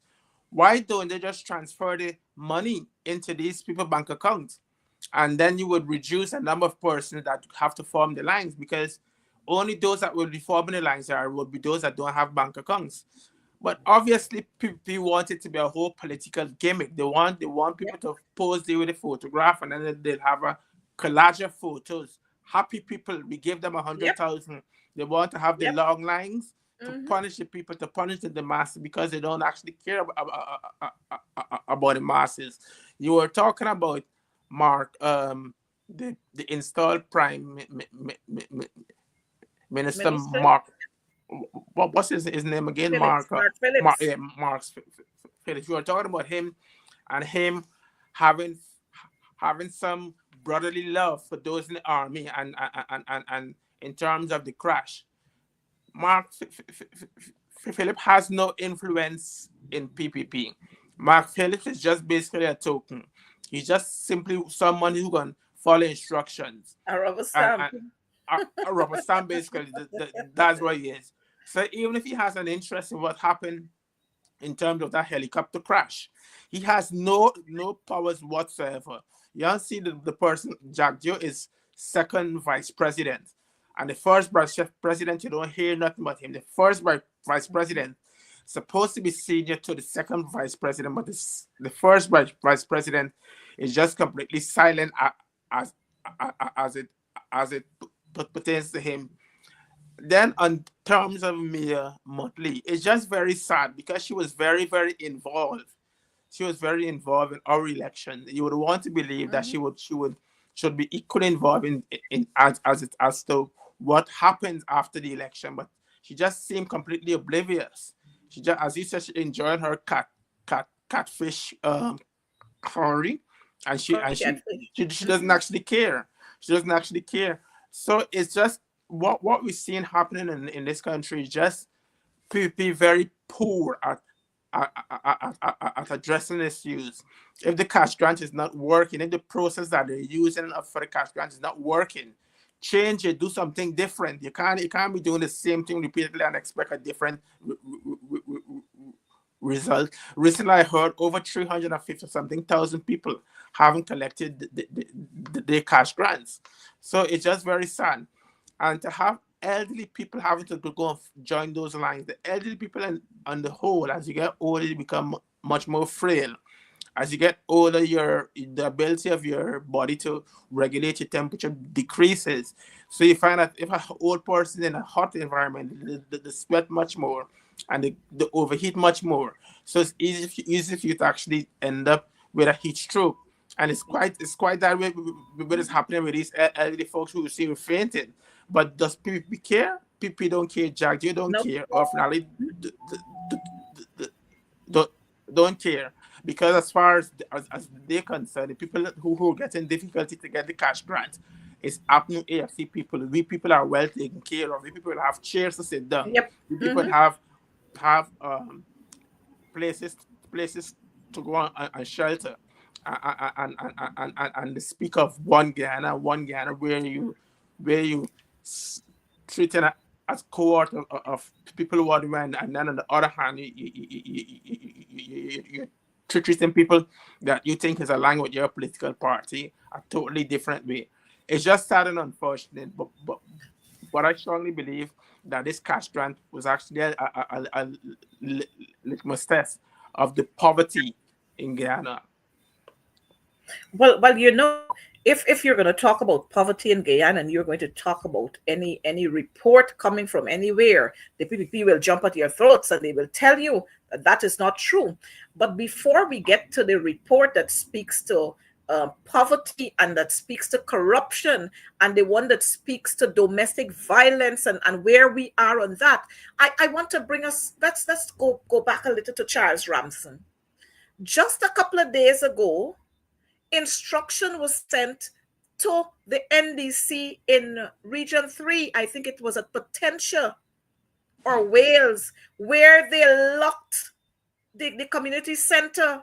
Why don't they just transfer the money into these people bank accounts? And then you would reduce the number of persons that have to form the lines, because only those that will be forming the lines will be those that don't have bank accounts. But obviously, people want it to be a whole political gimmick. They want people Yep. to pose there with a photograph, and then they'll have a collage of photos. Happy people, we give them a hundred Yep. thousand. They want to have the Yep. long lines to Mm-hmm. punish the people, to punish the masses, because they don't actually care about the masses. You were talking about Mark, the installed Prime Minister Minister Mark. What's his name again? Phillips, Mark. Mark Mark. Phillips. Yeah, Mark Phillips. You were talking about him, and him having some brotherly love for those in the army, and in terms of the crash, Mark Phillips has no influence in PPP. Mark Phillips is just basically a token. He's just simply someone who can follow instructions, A rubber and, stamp. a rubber stamp, basically. That's what he is. So even if he has an interest in what happened in terms of that helicopter crash, he has no powers whatsoever. You don't see the person. Jack Joe is second vice president, and the first vice president, you don't hear nothing about him. The first vice president supposed to be senior to the second vice president, but the first vice president is just completely silent as as it as it pertains to him. Then, on terms of Mia Motley, it's just very sad because she was very involved. She was very involved in our election. You would want to believe that Mm-hmm. should be equally involved in as to what happens after the election, but she just seemed completely oblivious. She just, as you said, she enjoyed her catfish curry, and Curry catfish. she doesn't Mm-hmm. actually care. She doesn't actually care. So it's just what we're seeing happening in this country is just people very poor at addressing issues. If the cash grant is not working, if the process that they're using for the cash grant is not working, change it, do something different. You can't be doing the same thing repeatedly and expect a different result. Recently, I heard over 350 something thousand people haven't collected their cash grants. So it's just very sad. And to have elderly people having to go and join those lines, the elderly people on the whole, as you get older, you become much more frail. As you get older, the ability of your body to regulate your temperature decreases. So you find that if an old person in a hot environment, they sweat much more, and they overheat much more. So it's easy for you to actually end up with a heat stroke. And it's quite that way what is happening with these elderly folks who see fainting. But does people care? People don't care. Jack, you don't Nope. care. Or finally, don't don't care, because as far as they're concerned, the people who are getting difficulty to get the cash grant is happening AFC people. We people are well taken care of. We people have chairs to sit down. Yep. We people Mm-hmm. have places to go and shelter. And the speak of one Ghana, where you treating as cohort of people who are doing, and then on the other hand, you're treating people that you think is aligned with your political party a totally different way. It's just sad and unfortunate, but I strongly believe that this cash grant was actually a litmus test of the poverty in Guyana. Well, if you're going to talk about poverty in Guyana, and you're going to talk about any report coming from anywhere, the PPP will jump at your throats and they will tell you that that is not true. But before we get to the report that speaks to poverty, and that speaks to corruption, and the one that speaks to domestic violence, and where we are on that, I want to bring us, let's go back a little to Charles Ramson. Just a couple of days ago, instruction was sent to the NDC in Region 3, I think it was at Potentia or Wales, where they locked the community center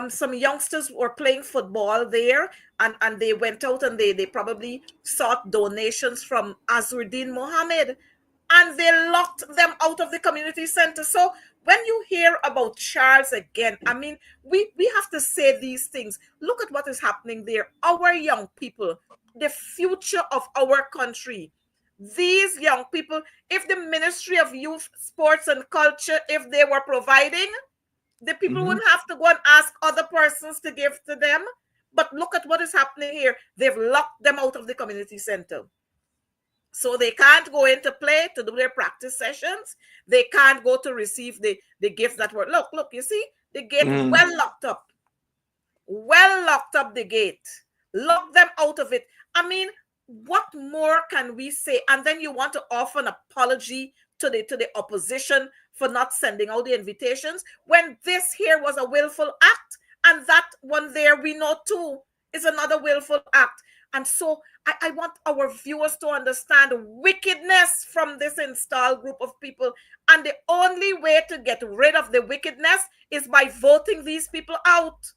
some youngsters were playing football there, and they went out and they probably sought donations from Azruddin Mohammed, and they locked them out of the community center. So when you hear about Charles again, I mean, we have to say these things. Look at what is happening there. Our young people, the future of our country. These young people, if the Ministry of Youth, Sports and Culture, if they were providing, the people wouldn't have to go and ask other persons to give to them. But look at what is happening here. They've locked them out of the community center. So they can't go in to play, to do their practice sessions. They can't go to receive the gifts that were, look, you see, the gate well locked up. Well locked up the gate. Lock them out of it. I mean, what more can we say? And then you want to offer an apology to the opposition for not sending out the invitations when this here was a willful act, and that one there we know too is another willful act. And so I want our viewers to understand wickedness from this installed group of people, and the only way to get rid of the wickedness is by voting these people out.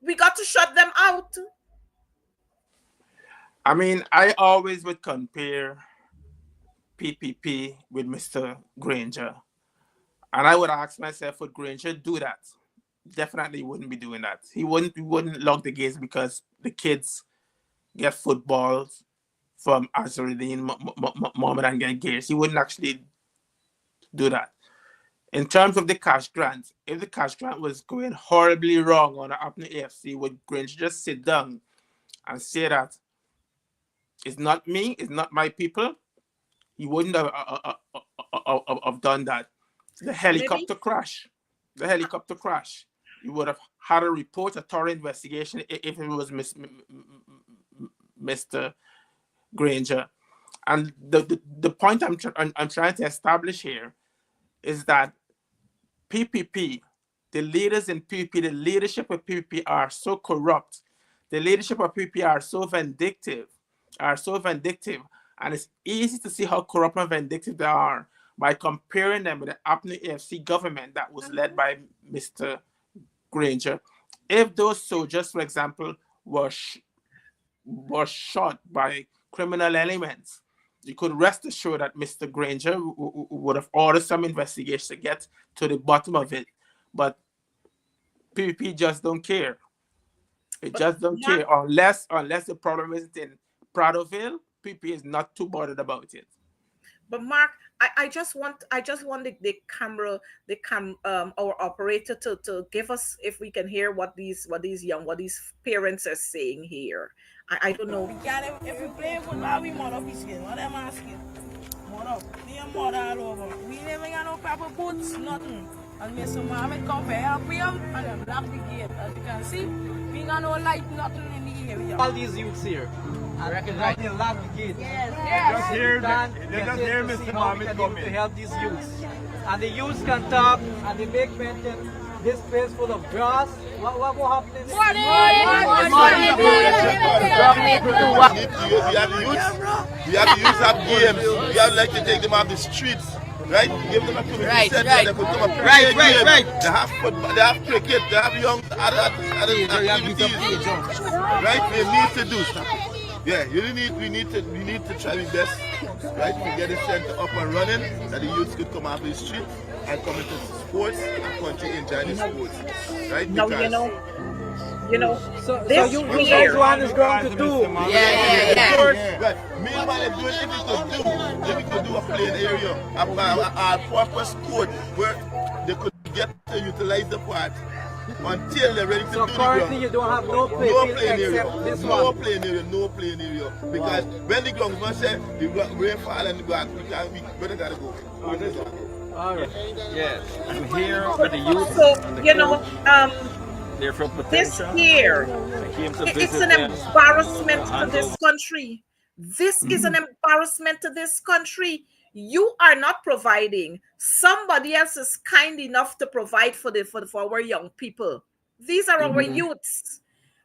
We got to shut them out. I mean, I always would compare PPP with Mr. Granger. And I would ask myself, would Granger do that? Definitely wouldn't be doing that. He wouldn't lock the gates because the kids get footballs from Azruddin Mohammed and get gates. He wouldn't actually do that. In terms of the cash grant, if the cash grant was going horribly wrong on the Apne AFC, would Granger just sit down and say that it's not me, it's not my people? He wouldn't have done that. The helicopter crash. You would have had a report, a thorough investigation if it was Mr. Granger. And the point I'm trying to establish here is that PPP, the leaders in PPP, the leadership of PPP are so corrupt. The leadership of PPP are so vindictive, and it's easy to see how corrupt and vindictive they are by comparing them with the Apne AFC government that was led by Mr. Granger. If those soldiers, for example, were shot by criminal elements, you could rest assured that Mr. Granger would have ordered some investigation to get to the bottom of it. But PPP just don't care. It just don't care unless the problem isn't in Pradoville. PPP is not too bothered about it. But Mark, I just want our operator to give us, if we can hear what these parents are saying here. I don't know. If we play football, we mother biscuit. What am I asking? Mother, we are mother all over. We never got no proper boots, nothing. And Mr. Mohammed come for help we out and then block the gate. As you can see, we got no light, nothing in the area. All these youths here. I reckon right. They lock the gate. Yes. Just hear Mr. Mohammed come in to help these youths. And the youths can talk and they make mention this place full of grass. What will happen in this? We have the youth have games. We have like to take them off the streets. Right? Give them a community center. They could come up play games. They have football, they have cricket, they have young other activities. Right? We need to do stuff. Yeah, we need to try our best, right, to get the center up and running, that the youths could come off the street and come into sports and continue enjoying the sports, right? No, so you guys want is going to do. Yeah. Right. Meanwhile, if we could do a playing area, a purpose court where they could get to utilize the park until they're ready to do the ground. Currently you don't have no playing area. No playing area. Because when the ground must say the rainfall and the ground, we better gotta go. Alright. Yes. I'm here with the youth. So, they're from this here, it's an embarrassment to this country. This is an embarrassment to this country. You are not providing. Somebody else is kind enough to provide for our young people. These are our youths.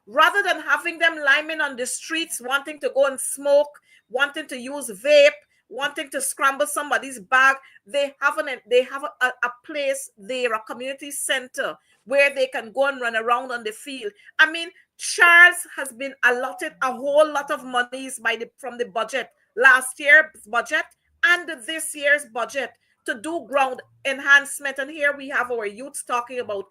Rather than having them liming on the streets, wanting to go and smoke, wanting to use vape, wanting to scramble somebody's bag, they have a place there, a community center where they can go and run around on the field. I mean, Charles has been allotted a whole lot of monies from the budget, last year's budget and this year's budget, to do ground enhancement. And here we have our youths talking about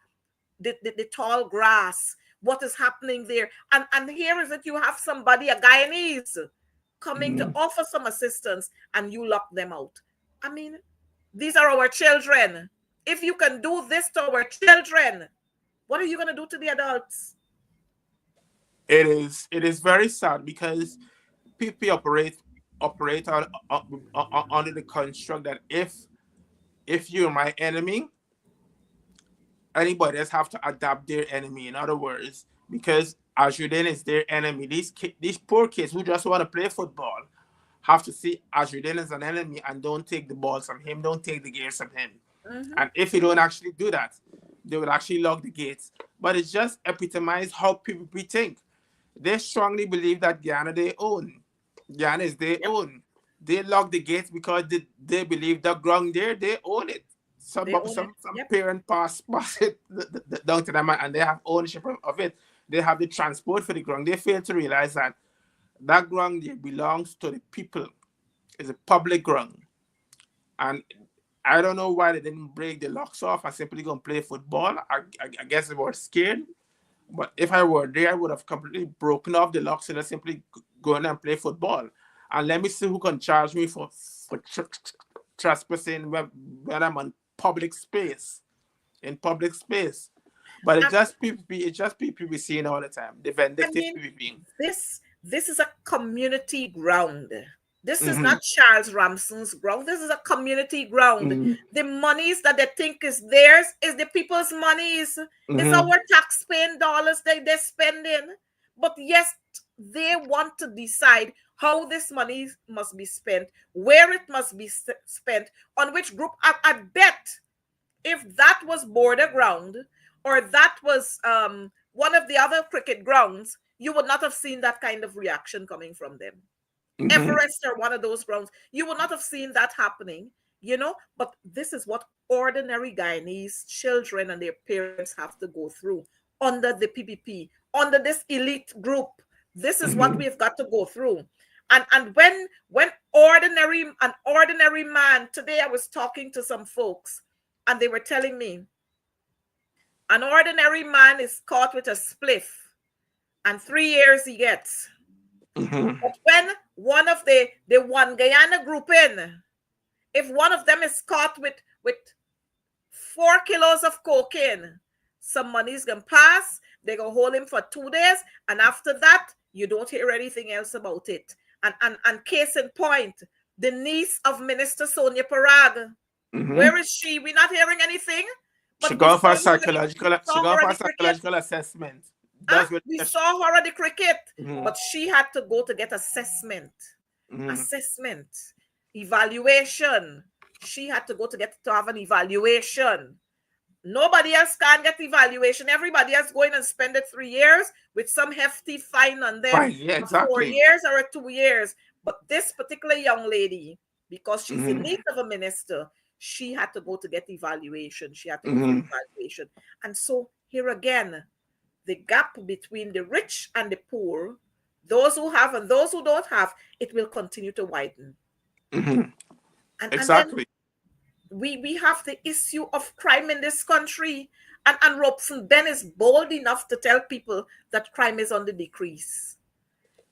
the tall grass, what is happening there. And here is that you have somebody, a Guyanese, coming to offer some assistance, and you lock them out. I mean, these are our children. If you can do this to our children, what are you going to do to the adults? It is very sad because people operate under the construct that if you're my enemy, anybody else have to adapt their enemy. In other words, because Ajuden is their enemy, these poor kids who just want to play football have to see Ajuden as an enemy and don't take the balls from him, don't take the games from him. And if you don't actually do that, they will actually lock the gates. But it just epitomizes how people think. They strongly believe that Guyana they own. Guyana is their own. They lock the gates because they believe the ground there, they own it. Some parent pass it down to them and they have ownership of it. They have the transport for the ground. They fail to realize that ground there belongs to the people. It's a public ground. And I don't know why they didn't break the locks off and simply go and play football. I guess they were scared. But if I were there, I would have completely broken off the locks and simply go in and play football. And let me see who can charge me for trespassing when I'm on public space, in public space. But it's just people we seeing all the time. The vindictive people. This is a community ground. This is not Charles Ramson's ground. This is a community ground. The monies that they think is theirs is the people's monies. It's our tax-paying dollars they're spending. But yes, they want to decide how this money must be spent, where it must be spent, on which group. I bet if that was border ground or that was one of the other cricket grounds, you would not have seen that kind of reaction coming from them. Everest or one of those grounds, you would not have seen that happening, but this is what ordinary Guyanese children and their parents have to go through under the PPP, under this elite group. This is what we've got to go through. And when an ordinary man, today I was talking to some folks and they were telling me an ordinary man is caught with a spliff and 3 years he gets. But when one of the one Guyana group if one of them is caught with 4 kilos of cocaine, some money's gonna pass, they gonna hold him for 2 days, and after that, you don't hear anything else about it. And case in point, the niece of Minister Sonia Parag, where is she? We're not hearing anything. But she got for psychological assessment. We saw her at the cricket, but she had to go to get assessment, evaluation. She had to go to have an evaluation. Nobody else can get evaluation. Everybody else going and spend it 3 years with some hefty fine on them. Right, yeah, exactly. 4 years or 2 years. But this particular young lady, because she's the niece of a minister, she had to go to get evaluation. She had to go for evaluation. And so here again, the gap between the rich and the poor, those who have and those who don't have, it will continue to widen. Exactly. And we have the issue of crime in this country. And Robson Ben is bold enough to tell people that crime is on the decrease.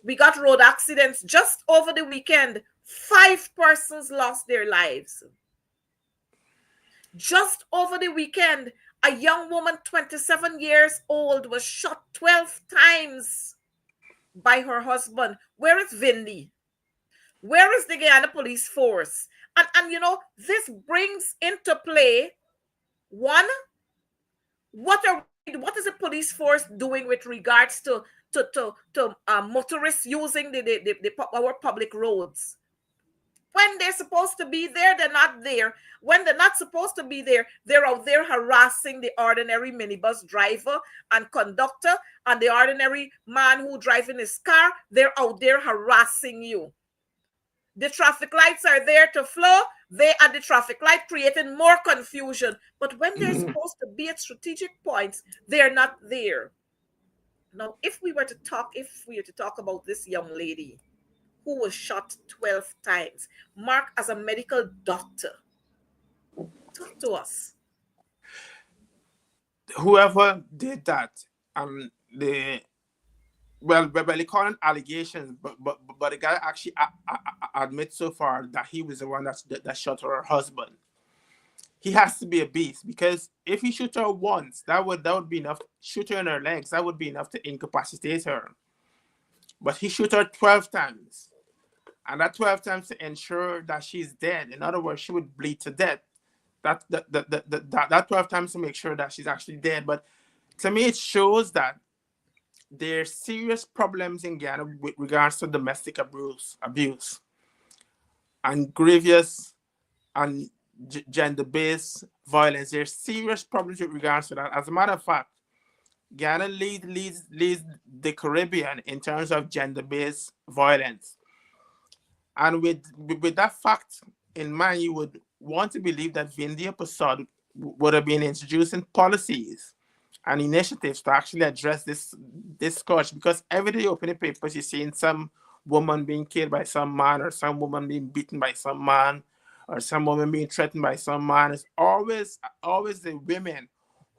We got road accidents just over the weekend. 5 persons lost their lives. Just over the weekend, a young woman, 27 years old, was shot 12 times by her husband. Where is Vindy? Where is the Guyana police force? And this brings into play, one, what is the police force doing with regards to motorists using our public roads? When they're supposed to be there, they're not there. When they're not supposed to be there, they're out there harassing the ordinary minibus driver and conductor and the ordinary man who driving his car. They're out there harassing you. The traffic lights are there to flow, They at the traffic light creating more confusion. But when they're supposed to be at strategic points, they're not there. Now, if we were to talk about this young lady who was shot 12 times, Mark, as a medical doctor, talk to us. Whoever did that, the well, they call it allegations, but the guy actually admits so far that he was the one that shot her husband. He has to be a beast, because if he shoot her once, that would be enough. Shoot her in her legs, that would be enough to incapacitate her. But he shoot her 12 times, and that 12 times to ensure that she's dead. In other words, she would bleed to death. That 12 times to make sure that she's actually dead. But to me, it shows that there's serious problems in Ghana with regards to domestic abuse and grievous and gender-based violence. There's serious problems with regards to that. As a matter of fact, Ghana leads the Caribbean in terms of gender-based violence. And with that fact in mind, you would want to believe that Vindia Prasad would have been introducing policies and initiatives to actually address this scourge, because every day you open the papers, you're seeing some woman being killed by some man, or some woman being beaten by some man, or some woman being threatened by some man. It's always the women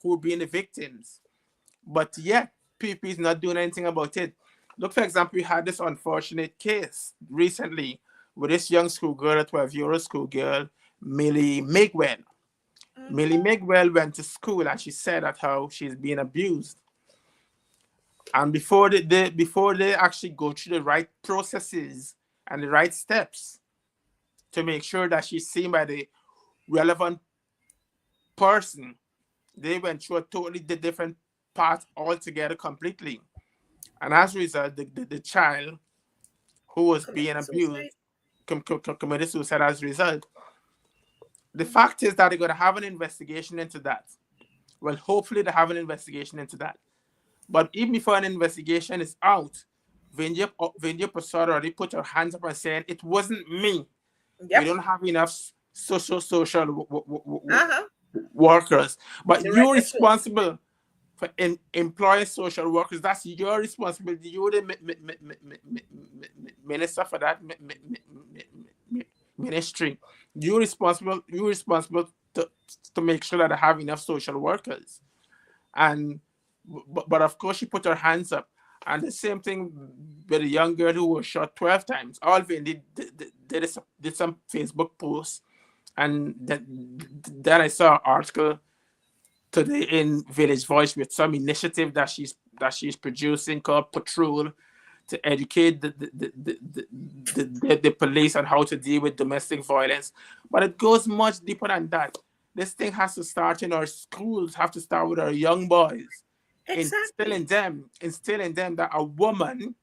who are being the victims. But yet, PP is not doing anything about it. Look, for example, we had this unfortunate case recently with this young schoolgirl, a 12-year-old schoolgirl, Millie Miguel. Millie Miguel went to school and she said that how she's being abused. And before they actually go through the right processes and the right steps to make sure that she's seen by the relevant person, they went through a totally different path altogether completely. And as a result, the child who was being abused committed suicide as a result. The fact is that they're going to have an investigation into that. Well, hopefully they have an investigation into that. But even before an investigation is out, Vindia Prasad already put her hands up and saying, it wasn't me. Yep. We don't have enough social workers. But you're responsible for employing social workers. That's your responsibility. You're the minister for that ministry. You're responsible to make sure that they have enough social workers. But of course she put her hands up. And the same thing with a young girl who was shot 12 times. All they did some Facebook posts, and then I saw an article today in Village Voice with some initiative that she's producing called Patrol, to educate the police on how to deal with domestic violence. But it goes much deeper than that. This thing has to start in our schools, have to start with our young boys. Exactly. Instilling them that a woman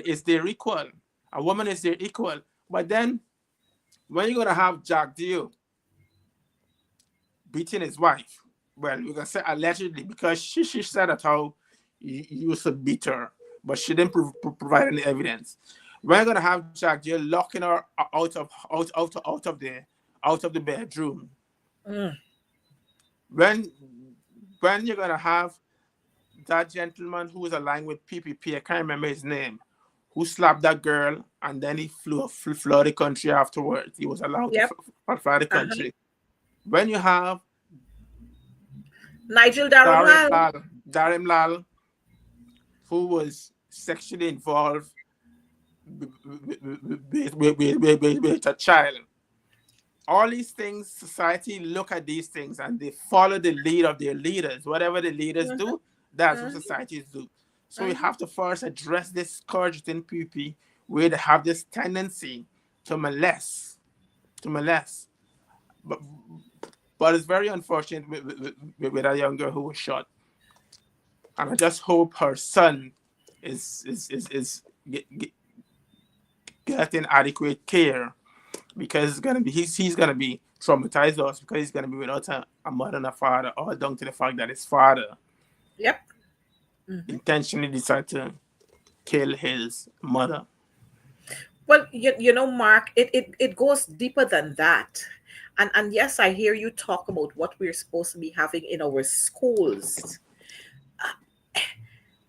is their equal. A woman is their equal. But then when you're gonna have Jack Dio beating his wife, well, we're gonna say allegedly, because she said that how you used to beat her, but she didn't provide any evidence. We're gonna have Jack Jill locking her out of the bedroom. When you're gonna have that gentleman who was aligned with PPP, I can't remember his name, who slapped that girl and then he flew the country afterwards. He was allowed to fly the country. When you have Nigel Darren Lal, who was sexually involved with a child. All these things, society look at these things and they follow the lead of their leaders. Whatever the leaders do, that's what societies do. So we have to first address this scourge within PP, where they have this tendency to molest. But it's very unfortunate with a young girl who was shot. And I just hope her son is getting adequate care, because he's gonna be traumatized also, because he's gonna be without a mother and a father, all down to the fact that his father intentionally decided to kill his mother. Well, you know, Mark, it goes deeper than that. And yes, I hear you talk about what we're supposed to be having in our schools.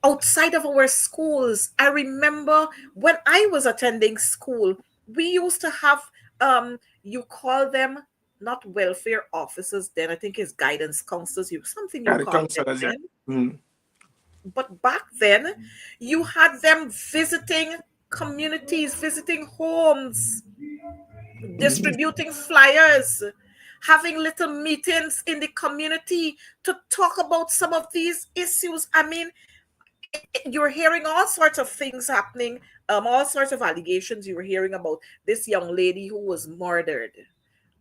Outside of our schools, I remember when I was attending school, we used to have, you call them not welfare officers then, I think it's guidance counselors, something you Yeah, the call them counselors, yeah. then. Mm. But back then, you had them visiting communities, visiting homes, distributing flyers, having little meetings in the community to talk about some of these issues. I mean, you're hearing all sorts of things happening, all sorts of allegations. You were hearing about this young lady who was murdered,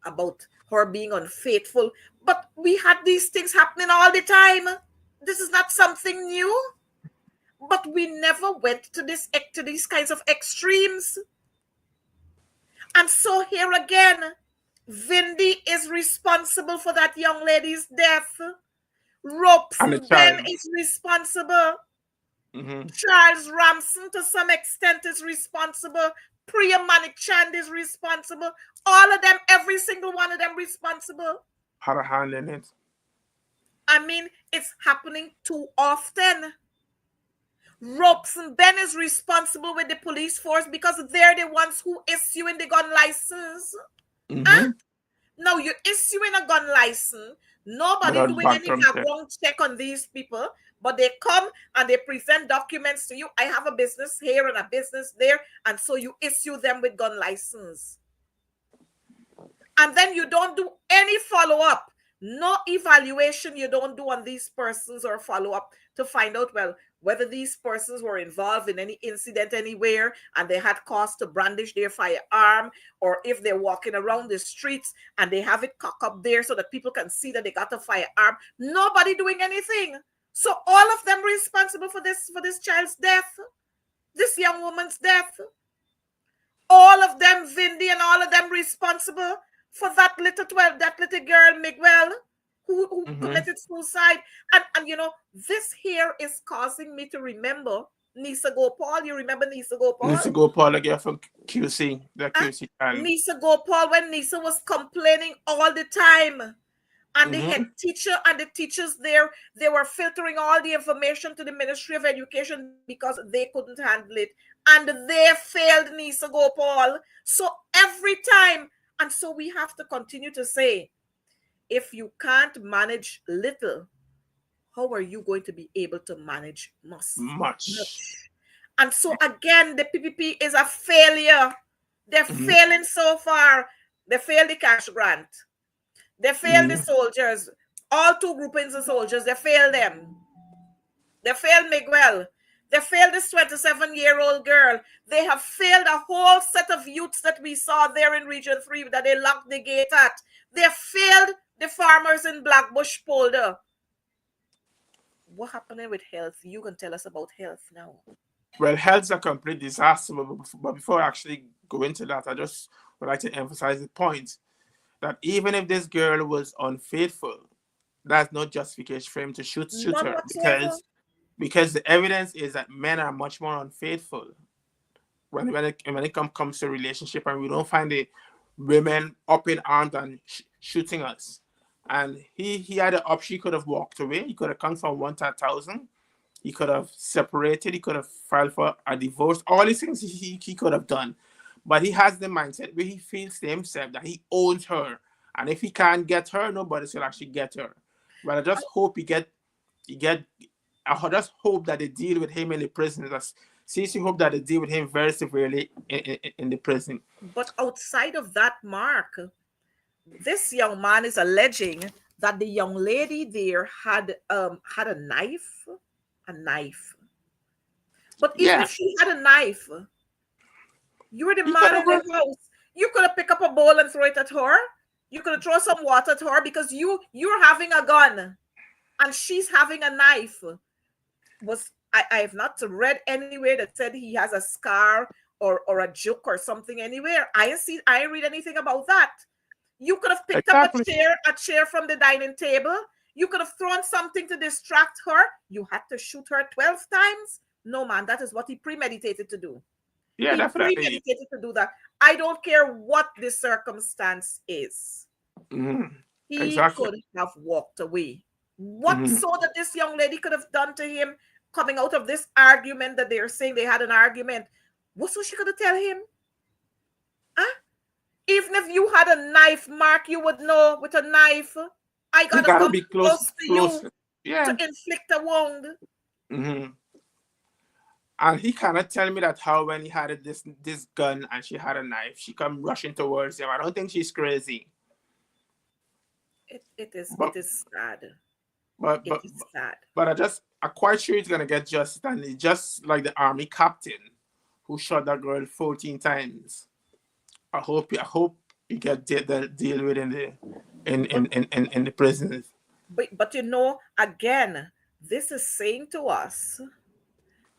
about her being unfaithful. But we had these things happening all the time. This is not something new. But we never went to these kinds of extremes. And so here again, Vindy is responsible for that young lady's death. And the Robson Ben child. is responsible. Mm-hmm. Charles Ramson, to some extent, is responsible. Priya Manichand is responsible. All of them, every single one of them responsible. Had a hand in it. I mean, it's happening too often. Robson Ben is responsible with the police force because they're the ones who issuing the gun license. Mm-hmm. Now you're issuing a gun license, nobody Without doing any background check. background check on these people, but they come and they present documents to you. I have a business here and a business there, and so you issue them with gun license. And then you don't do any follow-up, no evaluation you don't do on these persons or follow-up to find out, well, whether these persons were involved in any incident anywhere and they had cause to brandish their firearm, or if they're walking around the streets and they have it cocked up there so that people can see that they got a firearm. Nobody doing anything. So all of them responsible for this child's death, this young woman's death. All of them, Vindy, and all of them responsible for that little girl, Miguel, who committed suicide. And you know, this here is causing me to remember Nisa Gopal. You remember Nisa Gopal? Nisa Gopal again from QC, the QC child. Nisa Gopal, when Nisa was complaining all the time. And the head teacher and the teachers there, they were filtering all the information to the Ministry of Education because they couldn't handle it. And they failed Nisa Gopal. So every time, and so we have to continue to say, if you can't manage little, how are you going to be able to manage much? And so again, the PPP is a failure. They're failing so far. They failed the cash grant. They failed the soldiers. All two groupings of soldiers, they failed them. They failed Miguel. They failed this 27-year-old girl. They have failed a whole set of youths that we saw there in Region 3 that they locked the gate at. They failed the farmers in Blackbush Polder. What happening with health? You can tell us about health now. Well, health's a complete disaster. But before I actually go into that, I just would like to emphasize the point that even if this girl was unfaithful, that's no justification for him to shoot her, because the evidence is that men are much more unfaithful when it comes to relationship, and we don't find the women up in arms and shooting us. And he had an option. He could have walked away. He could have come from 1 to 1,000. He could have separated. He could have filed for a divorce. All these things he could have done. But he has the mindset where he feels to himself that he owns her. And if he can't get her, nobody will actually get her. But I just hope I just hope that they deal with him in the prison. Seriously hope that they deal with him very severely in the prison. But outside of that, Mark, this young man is alleging that the young lady there had a knife. But even if she had a knife, you were the man in the house. You could have picked up a bowl and throw it at her. You could have thrown some water at her because you're having a gun and she's having a knife. I have not read anywhere that said he has a scar or a joke or something anywhere. I ain't read anything about that. You could have picked up a chair from the dining table. You could have thrown something to distract her. You had to shoot her 12 times. No, man, that is what he premeditated to do. Yeah, He definitely. premeditated to do that. I don't care what the circumstance is. Mhm. He Exactly. could have walked away. What Mhm. so that this young lady could have done to him coming out of this argument that they're saying they had an argument? What so she could have tell him? Huh? Even if you had a knife, Mark, you would know with a knife, I You gotta gotta come be close, close to close. you to Yeah. inflict a wound. Hmm. And he cannot tell me that how when he had this gun and she had a knife, she come rushing towards him. I don't think she's crazy. It But is sad. but It but is sad. but I'm quite sure he's gonna get justice, and it's just like the army captain who shot that girl 14 times. I hope he get deal with in the But in the prisons. but you know, again, this is saying to us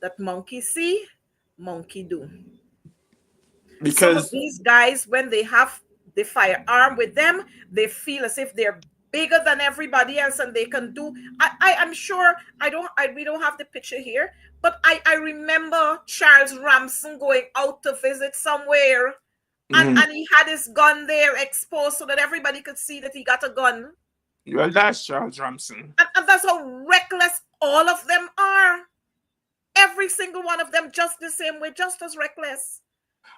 that monkey see, monkey do. Some of Because these guys, when they have the firearm with them, they feel as if they're bigger than everybody else and they can do. I am sure we don't have the picture here, but I remember Charles Ramson going out to visit somewhere, mhm, and he had his gun there exposed so that everybody could see that he got a gun. well, that's Charles Ramson. And that's how reckless all of them are. Every single one of them, just the same way, just as reckless.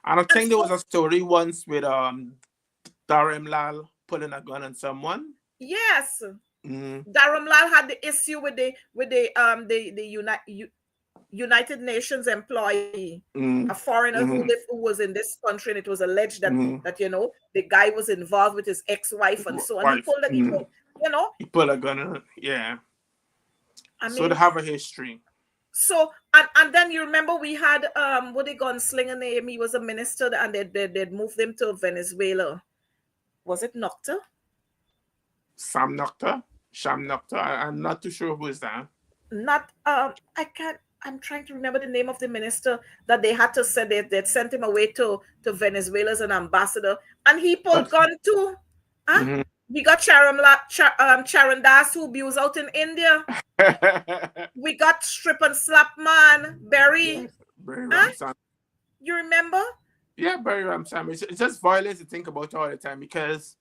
And I And think there was so, a story once with Darim Lal pulling a gun on someone. yes, Mm, Dharamlal had the issue with the United Nations employee, a mm, foreigner mm, who was in this country, and it was alleged that mm. the guy was involved with his ex-wife and so on. Wife. He pulled, you know, He pulled a gun on. Yeah. I So they mean, have a history. so and then you remember we had what the gunslinger name? He was a minister, and they'd moved him to Venezuela. Was it Nocta? Sam Nocta. Sham Nocta. I'm not too sure who is that. Not I can't I'm trying to remember the name of the minister that they had to send they'd sent him away to Venezuela as an ambassador, and he pulled But gun too. Huh? mhm. We got Charan Das who abused out in India. We got strip and slap man Barry. Yes, Barry Huh? Ramson. You remember? Yeah, Barry Ramson. It's just violence to think about all the time because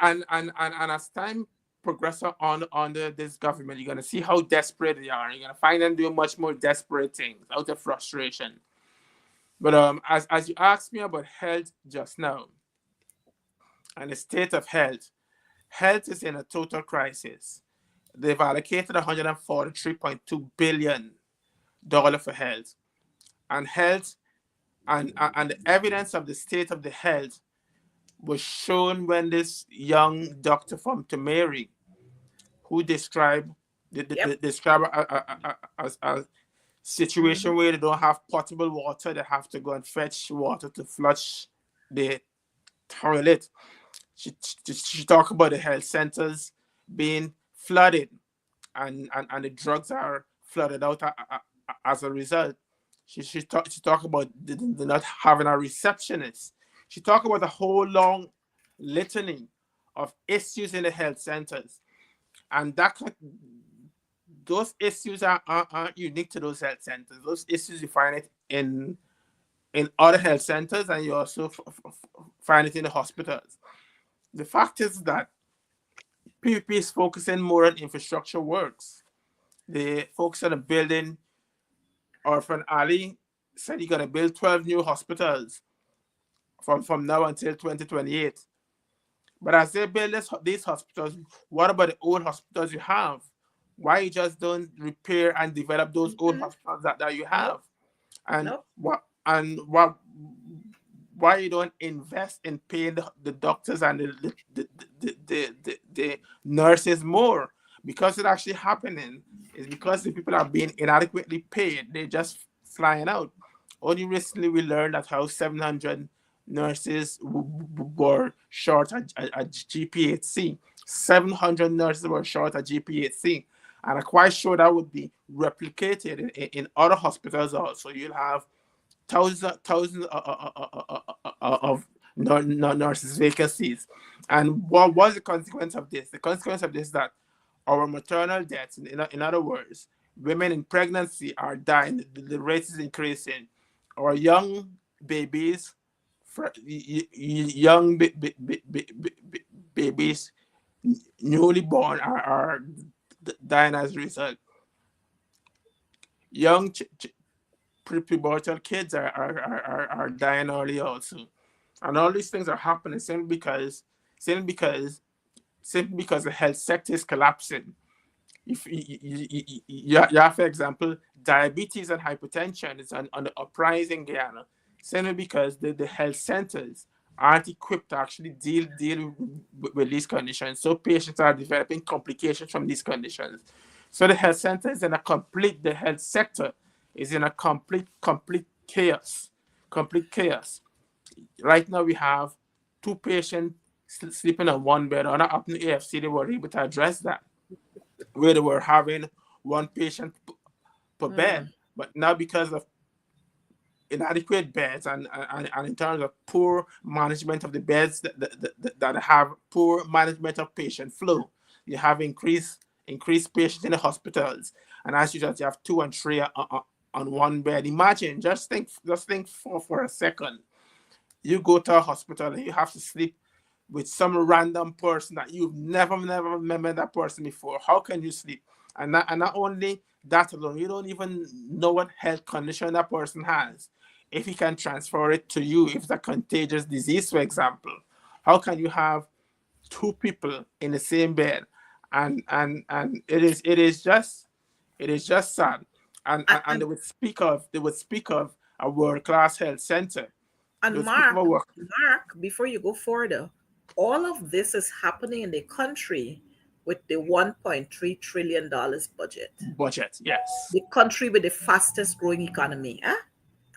and as time progresses on under this government, you're gonna see how desperate they are. You're gonna find them doing much more desperate things out of frustration. But as you asked me about health just now and the state of health, health is in a total crisis. They've allocated $143.2 billion for health, and health and the evidence of the state of the health was shown when this young doctor from Tamari, who described Yep. describe a situation Mm-hmm. where they don't have potable water, they have to go and fetch water to flush the toilet. She talked about the health centers being flooded, and the drugs are flooded out as a result. She talked about the not having a receptionist. She talked about a whole long litany of issues in the health centers, and those issues aren't unique to those health centers. Those issues you find it in other health centers, and you also find it in the hospitals. The fact is that PPP is focusing more on infrastructure works. They focus on building. Orphan Ali said he's gonna build 12 new hospitals from now until 2028. But as they build these hospitals, what about the old hospitals you have? Why you just don't repair and develop those old Mm-hmm. hospitals that you have? Nope. And Nope. what why you don't invest in paying the doctors and the nurses more? Because it's actually happening is because the people are being inadequately paid. They're just flying out. Only recently we learned that how 700 nurses were short at GPHC. 700 nurses were short at GPHC. And I'm quite sure that would be replicated in other hospitals also. You'll have thousands of nurses vacancies. And what was the consequence of this? The consequence of this is that our maternal deaths, in other words, women in pregnancy are dying, the rate is increasing. or young babies, young babies newly born are dying as a result. Young prepubertal kids are dying early also, and all these things are happening simply because simply because the health sector is collapsing. If you have, for example, diabetes and hypertension is on the uprising Guyana, simply because the health centers aren't equipped to actually deal with these conditions. So patients are developing complications from these conditions. So the health center is in a complete, the health sector is in a complete chaos, complete chaos. Right now we have two patients sleeping on one bed. On up in the AFC, they were able to address that, where they were having one patient per bed. But now because of inadequate beds and in terms of poor management of the beds that have poor management of patient flow, you have increased patients in the hospitals. And as you just, you have two and three on one bed. Imagine, just think for a second. You go to a hospital and you have to sleep with some random person that you've never met that person before. How can you sleep? And not only that alone, you don't even know what health condition that person has. If he can transfer it to you, if it's a contagious disease, for example, how can you have two people in the same bed? And it is just sad. And they would speak of a world-class health center. They And would speak of a work Before you go further, all of this is happening in the country with the $1.3 trillion budget. budget. Yes. The country with the fastest growing economy. Huh?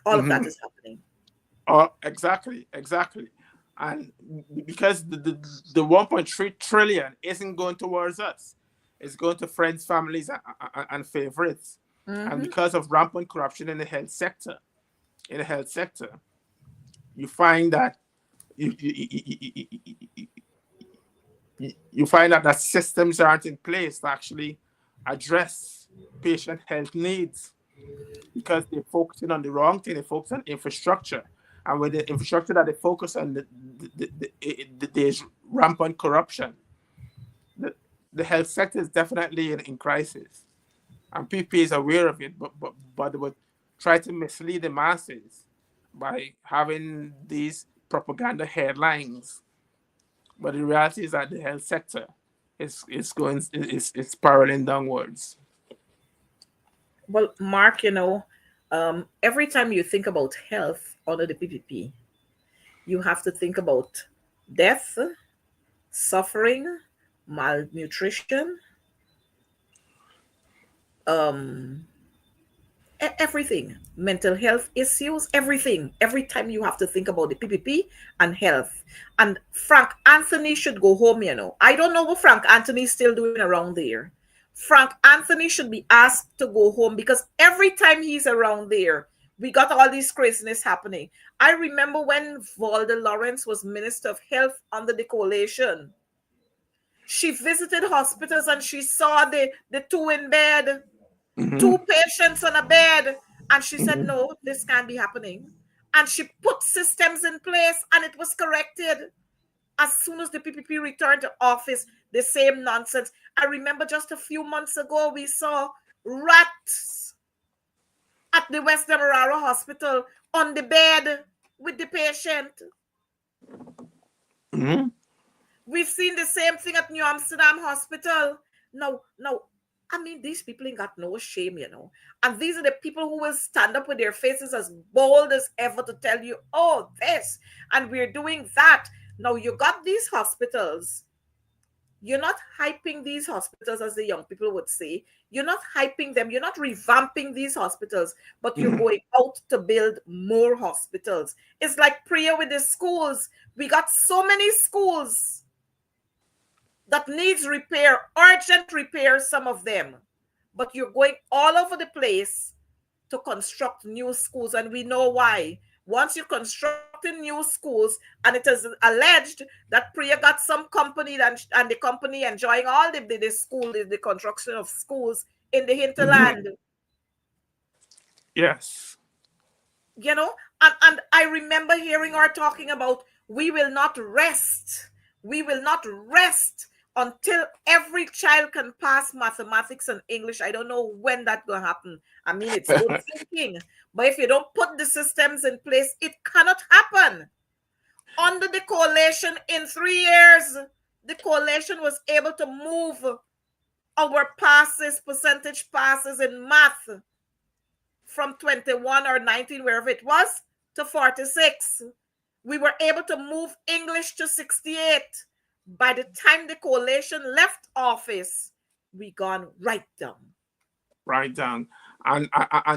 All of that Hmm. is happening. Oh, exactly. And because the 1.3 trillion isn't going towards us, it's going to friends, families, and favorites. And Hmm. because of rampant corruption in the health sector, you find that you find that systems aren't in place to actually address patient health needs, because they're focusing on the wrong thing. They focus on infrastructure, and with the infrastructure that they focus on, there's rampant corruption. The, the health sector is definitely in crisis, and PP is aware of it, but they would try to mislead the masses by having these propaganda headlines. But the reality is that the health sector is spiraling downwards. Well, Mark, every time you think about health under the PPP, you have to think about death, suffering, malnutrition, um, everything, mental health issues, everything. Every time you have to think about the PPP and health. And Frank Anthony should go home. I don't know what Frank Anthony is still doing around there. Frank Anthony should be asked to go home, because every time he's around there, we got all this craziness happening. I remember when Valda Lawrence was Minister of Health under the coalition. She visited hospitals and she saw the two in bed, Hmm. two patients on a bed, and she said, Hmm. no, this can't be happening. And she put systems in place and it was corrected. As soon as the PPP returned to office, the same nonsense. I remember just a few months ago, we saw rats at the West Demerara Hospital on the bed with the patient. Hmm. We've seen the same thing at New Amsterdam Hospital. Now, I mean, these people ain't got no shame. And these are the people who will stand up with their faces as bold as ever to tell you, oh, this, and we're doing that. Now, you got these hospitals. You're not hyping these hospitals, as the young people would say. You're not hyping them. You're not revamping these hospitals, but you're Hmm. going out to build more hospitals. It's like prayer with the schools. We got so many schools that needs repair, urgent repair, some of them. But you're going all over the place to construct new schools, and we know why. Once you construct new schools, and it is alleged that Priya got some company, and the company enjoying all the construction of schools in the Hmm. hinterland. Yes. you know, and I remember hearing her talking about we will not rest. We will not rest until every child can pass mathematics and English. I don't know when that's going to happen. I mean, it's good thinking, but if you don't put the systems in place, it cannot happen. Under the coalition, in 3 years, the coalition was able to move our passes, percentage passes in math from 21 or 19, wherever it was, to 46. We were able to move English to 68. By the time the coalition left office, we gone right down. Right down. And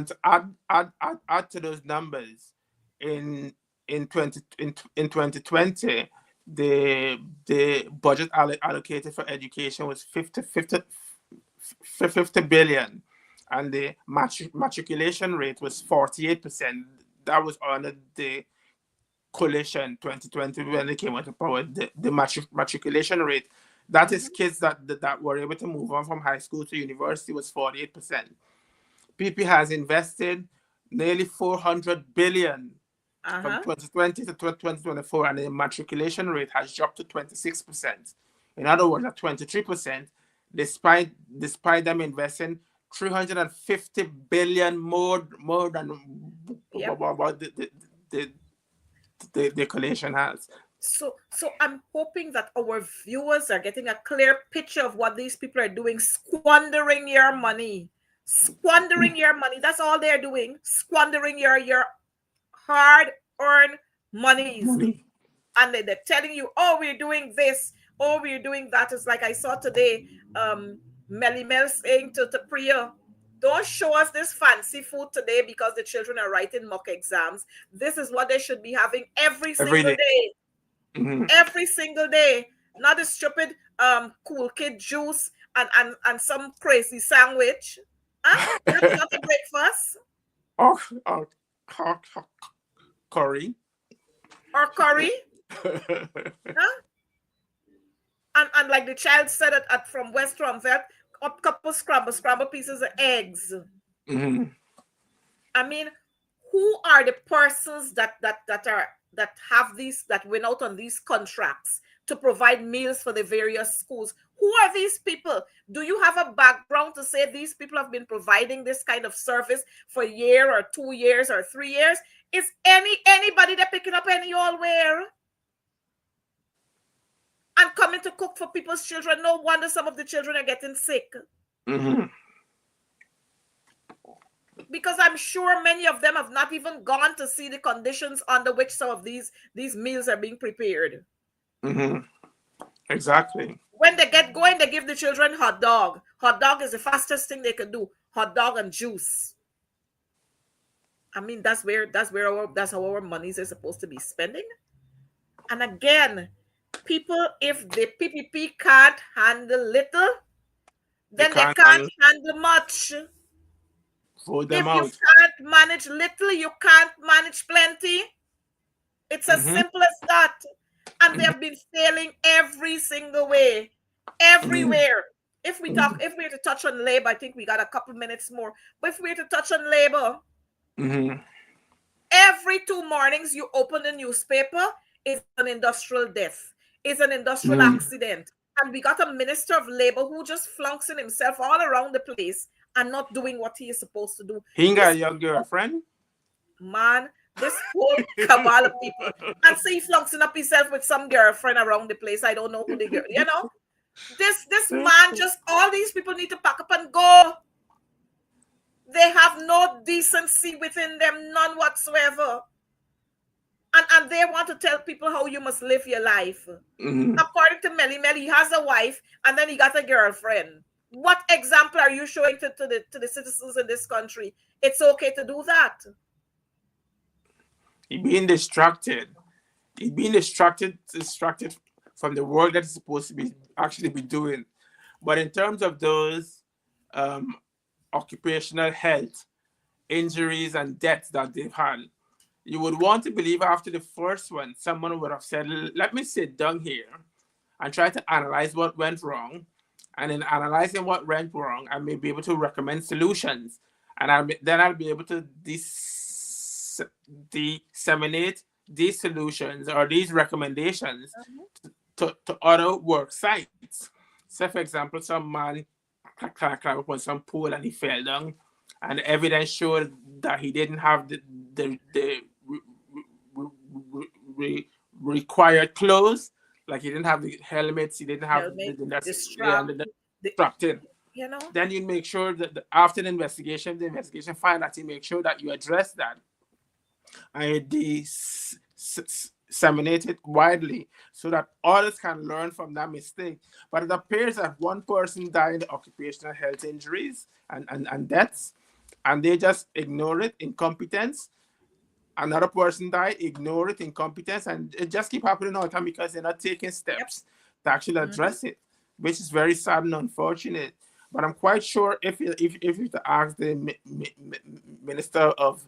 to add to those numbers, in 2020, the budget allocated for education was 50 billion, and the matriculation rate was 48%. That was under the coalition 2020 when they came into power. The matriculation rate, that is kids that were able to move on from high school to university, was 48%. PP has invested nearly 400 billion from 2020 to 2024, and the matriculation rate has dropped to 26%. In other words, at 23%, despite them investing 350 billion more than what the coalition has. So I'm hoping that our viewers are getting a clear picture of what these people are doing, squandering your money. Squandering your money. That's all they're doing. Squandering your hard-earned monies. And they're telling you, oh, we're doing this, oh, we're doing that. It's like I saw today, Melly Mel saying to Priya, don't show us this fancy food today because the children are writing mock exams. This is what they should be having every single day. Mm-hmm. Every single day. Not a stupid cool kid juice and some crazy sandwich. Huh? That's not a breakfast. Or curry. Or curry. Huh? And like the child said at from West Romville, a couple scramble pieces of eggs. Mm-hmm. I mean, who are the persons that have these, that went out on these contracts to provide meals for the various schools? Who are these people? Do you have a background to say these people have been providing this kind of service for a year or 2 years or 3 years? Is anybody that picking up any all where? And coming to cook for people's children? No wonder some of the children are getting sick. Mm-hmm. Because I'm sure many of them have not even gone to see the conditions under which some of these meals are being prepared. Mm-hmm. Exactly. When they get going, they give the children hot dog. Hot dog is the fastest thing they can do. Hot dog and juice. I mean, that's how our monies are supposed to be spending. And again, people, if the PPP can't handle little, then they can't handle much. Vote them if out. You can't manage little, you can't manage plenty. It's as simple as that. And they have been failing every single way, everywhere. If we were to touch on labor, I think we got a couple minutes more. But if we were to touch on labor, every 2 mornings you open the newspaper, it's an industrial death. It's an industrial accident. And we got a minister of labor who just flunks in himself all around the place and not doing what he is supposed to do. He ain't got a young girlfriend. Man, this whole cabal of people. And see, he flunks up himself with some girlfriend around the place. I don't know who the girl, you know. This man, just all these people need to pack up and go. They have no decency within them, none whatsoever. And they want to tell people how you must live your life. According to Melly, he has a wife and then he got a girlfriend. What example are you showing to the citizens in this country? It's okay to do that. He's being distracted. He's being distracted from the work that he's supposed to be actually be doing. But in terms of those occupational health injuries and deaths that they've had, you would want to believe after the first one, someone would have said, let me sit down here and try to analyze what went wrong. And in analyzing what went wrong, I may be able to recommend solutions. And then I'll be able to disseminate these solutions or these recommendations to other work sites. So, for example, some man climb up on some pool and he fell down, and the evidence showed that he didn't have the required clothes, like he didn't have the helmets, he didn't have Helmet, the the necessary strap, the the, strapped in. you know. Then you make sure that after the investigation find that you make sure that you address that and disseminate it widely so that others can learn from that mistake. But it appears that one person died of occupational health injuries and deaths, and they just ignore it, incompetence. Another person died, ignore it, incompetence, and it just keep happening all the time because they're not taking Yep. steps to actually address it, which is very sad and unfortunate. But I'm quite sure if you to ask the Minister of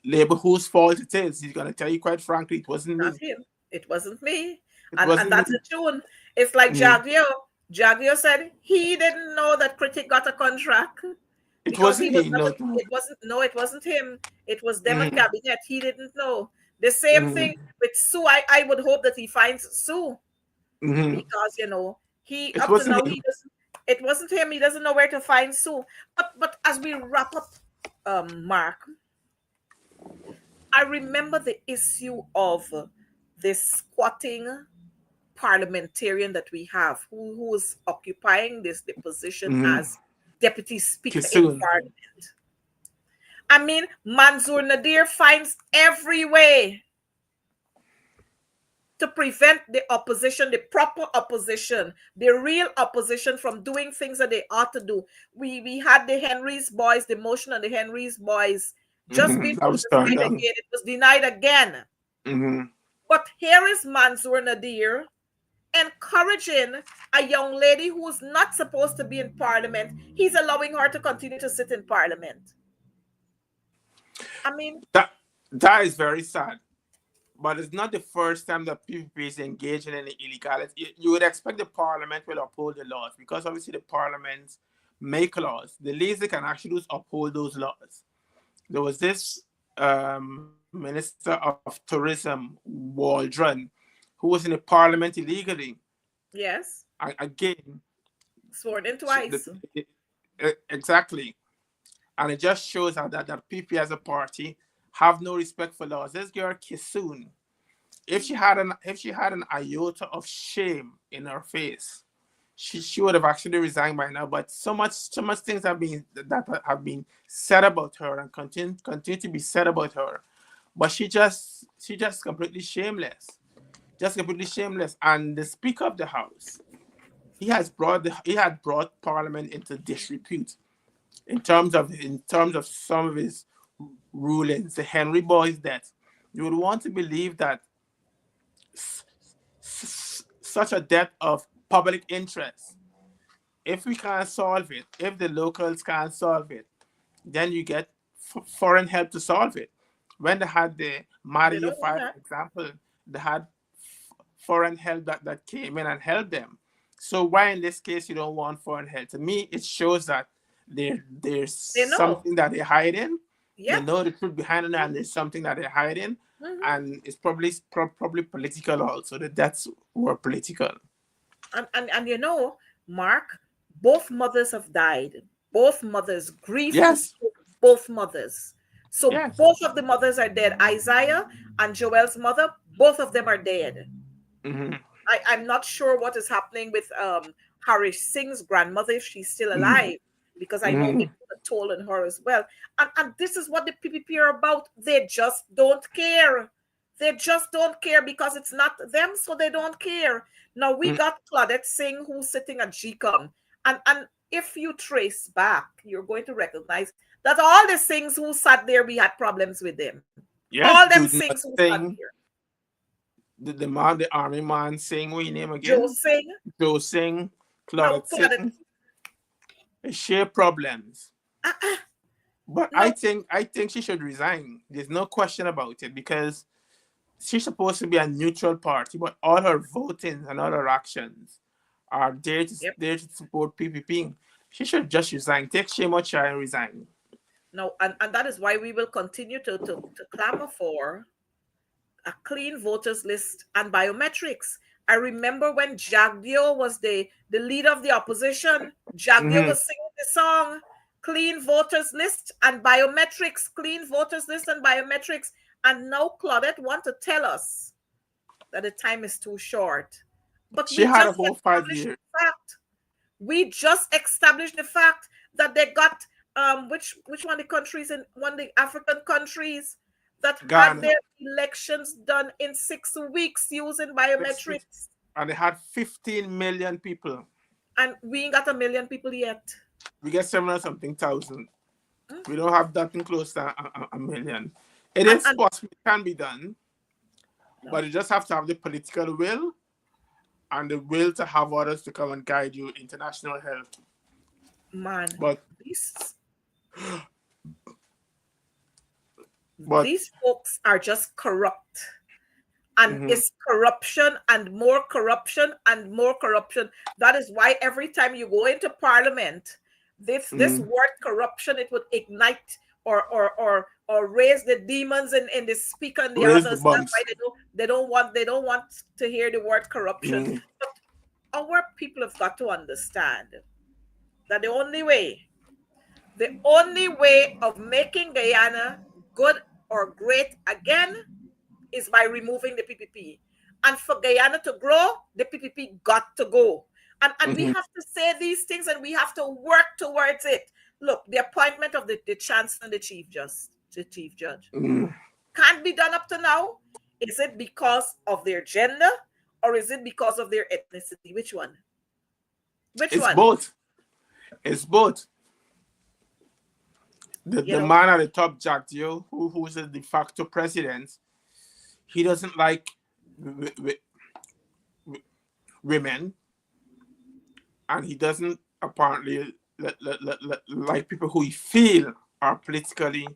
Labor whose fault it is, he's going to tell you quite frankly, it wasn't Not me. him. It wasn't me. It And wasn't that's me. the tune. It's like Mhm. Jaguar. Jaguar said he didn't know that Critic got a contract It because he wasn't was me. not. No. It wasn't him. It was them at Mhm. cabinet. He didn't know. The same thing Mhm. with Sue. I would hope that he finds Sue Mhm. because he It up to wasn't now him. he doesn't. It wasn't him. He doesn't know where to find Sue. But as we wrap up, Mark, I remember the issue of the squatting parliamentarian that we have who is occupying the position Mhm. as deputy speaker in Kissoon. parliament. I mean, Manzoor Nadir finds every way to prevent the opposition, the proper opposition, the real opposition from doing things that they ought to do. We had the Henry's boys, the motion on the Henry's boys just being That put was turned aside down. again. It was denied again. Mhm. But here is Manzoor Nadir encouraging a young lady who's not supposed to be in parliament. He's allowing her to continue to sit in parliament. I mean, That is very sad. But it's not the first time that PPP is engaging in illegality. You would expect the parliament will uphold the laws because obviously the parliament make laws. The least they can actually do is uphold those laws. There was this Minister of Tourism, Waldron, who was in the parliament illegally. yes, Again, sworn in twice. exactly. And it just shows that PP as a party have no respect for laws. This girl Kissoon, if she had an iota of shame in her face, she would have actually resigned by now. But so much things have been said about her and continue to be said about her. But she just completely shameless. Just completely shameless. And the Speaker of the House, he had brought Parliament into disrepute in terms of some of his rulings, the Henry Boy's death. You would want to believe that such a death of public interest, if we can't solve it, if the locals can't solve it, then you get foreign help to solve it. When they had the They Maria don't want 5 that. example, they had foreign help that came in and helped them. So why in this case you don't want foreign help? To me, it shows that there's They know. something that they're hiding. They Yep. know the truth behind it, and there's something that they're hiding, and it's probably political also. The deaths were political. And Mark, both mothers have died. Both mothers. Grief Yes, took both mothers. So yes. both of the mothers are dead. Isaiah and Joel's mother, both of them are dead. Hmm. I'm not sure what is happening with Harish Singh's grandmother, if she's still Hmm. alive, because I know Hmm. it put a toll on her as well. And this is what the PPP are about. They just don't care. They just don't care because it's not them, so they don't care. Now we got Claudette Singh who's sitting at GCOM. And if you trace back, you're going to recognize that all the Singhs who sat there, we had problems with them. Yes, All them do Singhs not who sat sing. there. The army man sing. What your name Joe again? Singh. Joe Sing, Now Claudette Claudette. Sing. They share problems. But No. I think she should resign. There's no question about it because she's supposed to be a neutral party, but all her voting and all her actions are there to Yep. support PPP. She should just resign. Take shame out and resign. No, and that is why we will continue to clamor for a clean voters list and biometrics. I remember when Jagdio was the leader of the opposition, Jagdio Mm-hmm. was singing the song, clean voters list and biometrics, clean voters list and biometrics. And now Claudette want to tell us that the time is too short. But She we had a just whole five established years. the fact. We just established the fact that they got which one of the countries in one of the African countries that had Ghana. their elections done in 6 weeks using biometrics, And they had 15 million people. and we ain't got a million people yet. We get 700 something thousand. Mm. We don't have nothing close to a million. It And, is and possible, it can be done, no, but you just have to have the political will and the will to have others to come and guide you, international help. man, But these folks are just corrupt. And it's corruption and more corruption and more corruption. That is why every time you go into parliament, this word corruption, it would ignite or raise the demons in the speaker and the raise others. the That's bumps. why they don't want to hear the word corruption. But our people have got to understand that the only way of making Guyana good or great again is by removing the PPP. And for Guyana to grow, the PPP got to go. And we have to say these things and we have to work towards it. Look, the appointment of the chancellor and the chief judge can't be done up to now. Is it because of their gender or is it because of their ethnicity? Which one? It's both. It's both. The man at the top, Jack Dio, who's the de facto president, he doesn't like women, and he doesn't apparently like people who he feel are politically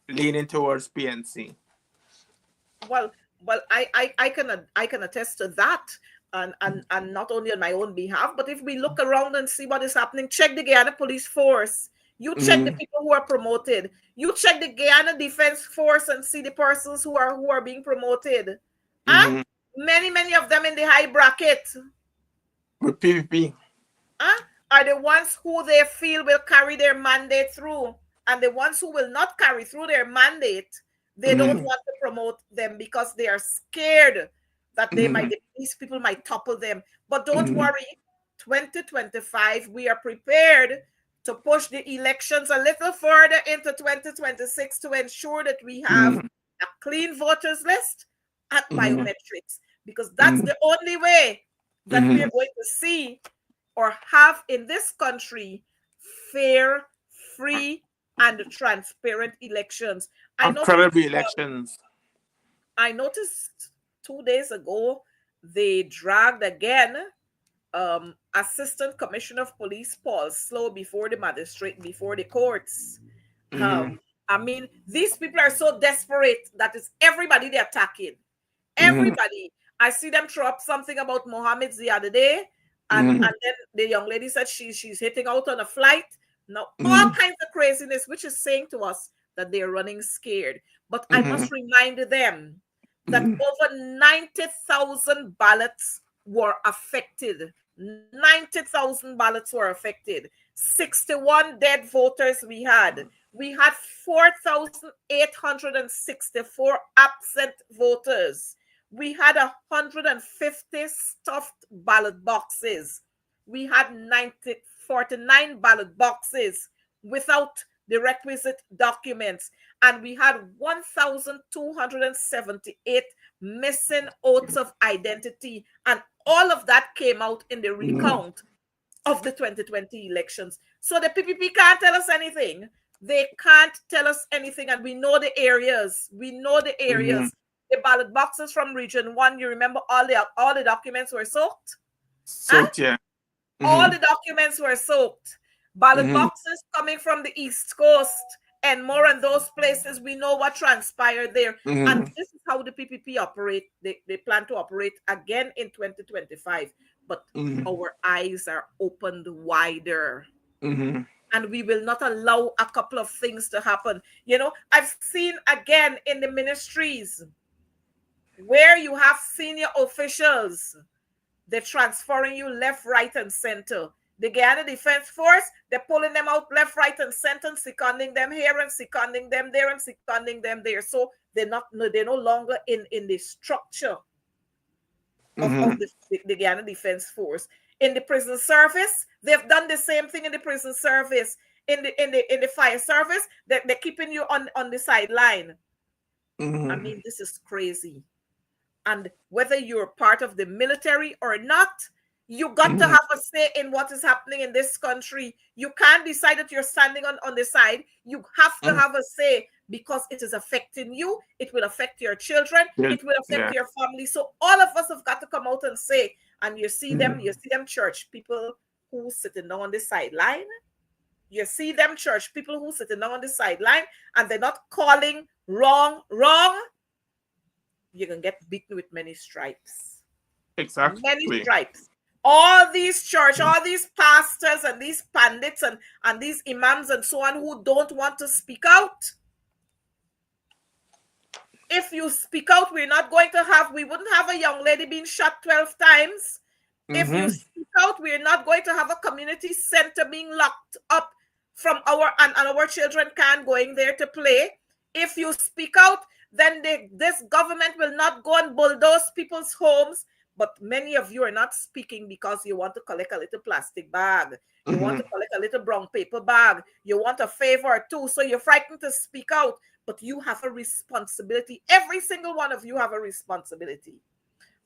leaning towards PNC. Well, I can attest to that, and not only on my own behalf, but if we look around and see what is happening, check the Guyana Police Force. You check the people who are promoted. You check the Guyana Defense Force and see the persons who are being promoted. Many of them in the high bracket With PPP. Are the ones who they feel will carry their mandate through, and the ones who will not carry through their mandate, they don't want to promote them because they are scared that these people might topple them. But don't worry, 2025, we are prepared to push the elections a little further into 2026 to ensure that we have a clean voters list and biometrics, because that's the only way that we are going to see or have in this country fair, free, and transparent elections. Credible elections. I noticed 2 days ago they dragged again Assistant Commissioner of Police Paul Slow before the magistrate, before the courts. I mean, these people are so desperate that it's everybody they're attacking. Everybody. I see them throw up something about Mohammed's the other day, and then the young lady said she's hitting out on a flight. Now, all kinds of craziness, which is saying to us that they're running scared. But I must remind them that over 90,000 ballots were affected. 90,000 ballots were affected. 61 dead voters we had. We had 4,864 absent voters. We had 150 stuffed ballot boxes. We had 49 ballot boxes without the requisite documents. And we had 1,278 missing oaths of identity. And all of that came out in the recount of the 2020 elections. So the PPP can't tell us anything. They can't tell us anything. And we know the areas. The ballot boxes from Region 1, you remember all the documents were soaked? Yeah. All the documents were soaked. Ballot boxes coming from the East Coast and more in those places, we know what transpired there. And this is how the PPP operate. They plan to operate again in 2025. But our eyes are opened wider. And and we will not allow a couple of things to happen. You know, I've seen again in the ministries where you have senior officials, they're transferring you left, right, and center. The Guyana Defense Force, they're pulling them out left, right, and center, and seconding them here and seconding them there and seconding them there. So they're no longer in the structure of the Guyana Defense Force. In the prison service, they've done the same thing in the prison service. In the fire service, they're keeping you on the sideline. I mean, this is crazy. And whether you're part of the military or not, you got to have a say in what is happening in this country. You can't decide that you're standing on the side. You have to have a say, because it is affecting you. It will affect your children. It will affect your family. So all of us have got to come out and say, and you see them church people who sitting down on the sideline. You see them church people who sitting down on the sideline, and they're not calling wrong. You can get beaten with many stripes. Exactly. Many stripes. All these church, all these pastors and these pundits and these imams and so on who don't want to speak out. If you speak out, we wouldn't have a young lady being shot 12 times. If you speak out, we're not going to have a community center being locked up from our children can't go in there to play. If you speak out, then this government will not go and bulldoze people's homes. But many of you are not speaking because you want to collect a little plastic bag. You want to collect a little brown paper bag. You want a favor or two. So you're frightened to speak out. But you have a responsibility. Every single one of you have a responsibility.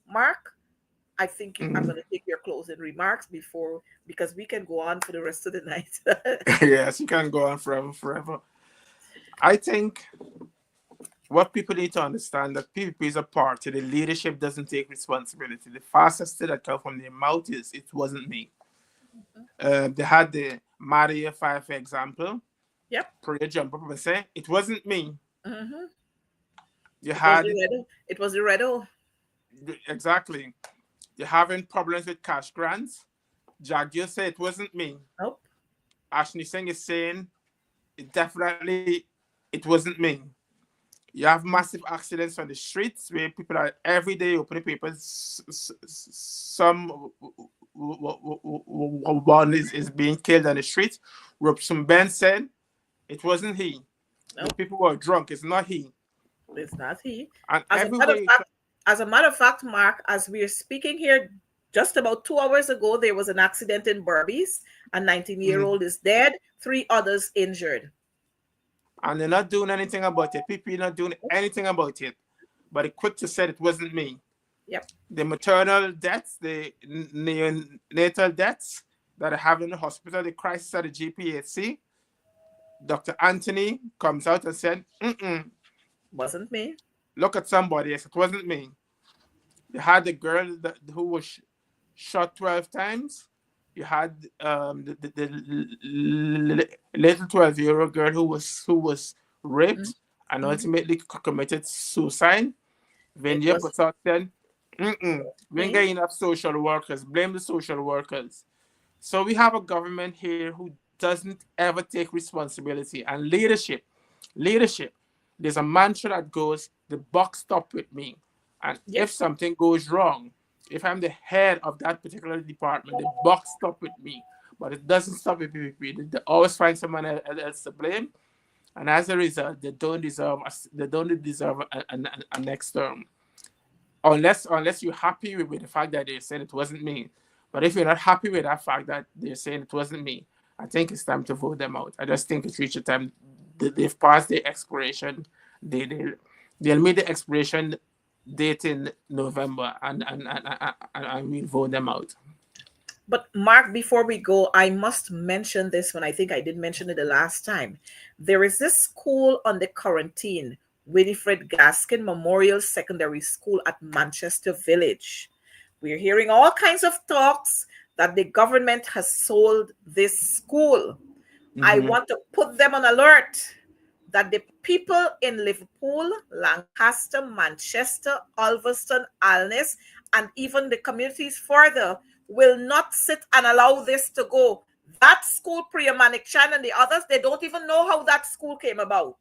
Mark, I think I'm going to take your closing remarks because we can go on for the rest of the night. Yes, you can go on forever. I think what people need to understand, that PPP is a party. The leadership doesn't take responsibility. The fastest thing that comes from their mouth is, it wasn't me. They had the Maria 5 example. Yep. Prayer jump up and say, it wasn't me. It was the Redo. Exactly. You're having problems with cash grants. Jagyo said it wasn't me. Nope. Ashley Singh is saying it wasn't me. You have massive accidents on the streets where people are every day opening papers. Some one is being killed on the street. Ramson Ben said it wasn't he. Nope. The people were drunk. It's not he. It's not he. And As a matter of fact, Mark, as we are speaking here, just about 2 hours ago, there was an accident in Berbice. A 19-year-old is dead. 3 others injured. And they're not doing anything about it. People are not doing anything about it. But they quick to say it wasn't me. Yep. The maternal deaths, the neonatal deaths that are having in the hospital, the crisis at the GPHC, Dr. Anthony comes out and said, wasn't me. Look at somebody else. It wasn't me. You had the girl who was shot 12 times. You had the little 12-year-old girl who was raped and ultimately committed suicide. When you put out then, we ain't got enough social workers. Blame the social workers. So we have a government here who doesn't ever take responsibility. And leadership. There's a mantra that goes, the buck stop with me. And if something goes wrong, if I'm the head of that particular department, the buck stop with me. But it doesn't stop with PPP. They always find someone else to blame. And as a result, they don't deserve a next term. Unless you're happy with the fact that they're saying it wasn't me. But if you're not happy with that fact that they're saying it wasn't me, I think it's time to vote them out. I just think it's reached a time. They've passed the expiration. They'll meet the expiration date in November, and we'll vote them out. But Mark, before we go, I must mention this one. I think I did mention it the last time. There is this school on the quarantine, Winifred Gaskin Memorial Secondary School at Manchester Village. We're hearing all kinds of talks that the government has sold this school. I want to put them on alert that the people in Liverpool, Lancaster, Manchester, Ulverston, Alness, and even the communities further will not sit and allow this to go. That school, Priyamanik Chan and the others, they don't even know how that school came about.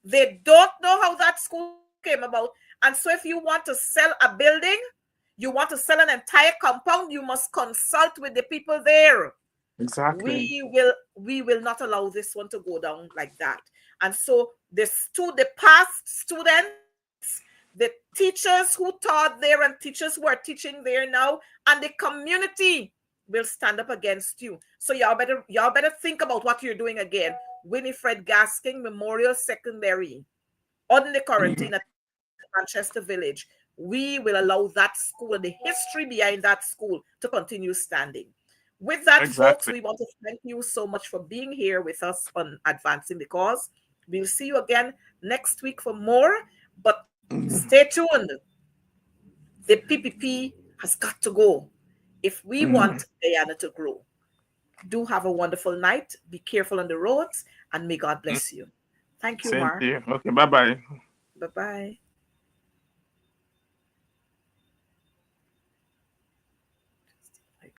They don't know how that school came about. And so if you want to sell a building, you want to sell an entire compound, you must consult with the people there. Exactly. We will not allow this one to go down like that. And so the past students, the teachers who taught there and teachers who are teaching there now, and the community will stand up against you. So y'all better think about what you're doing again. Winifred Gasking Memorial Secondary on the quarantine at Manchester Village. We will allow that school and the history behind that school to continue standing. With that, folks, Exactly. we want to thank you so much for being here with us on Advancing the Cause. We'll see you again next week for more, but stay tuned. The PPP has got to go if we want Guyana to grow. Do have a wonderful night. Be careful on the roads, and may God bless you. Thank you, Same Mar. to you. Okay, bye-bye. Bye-bye.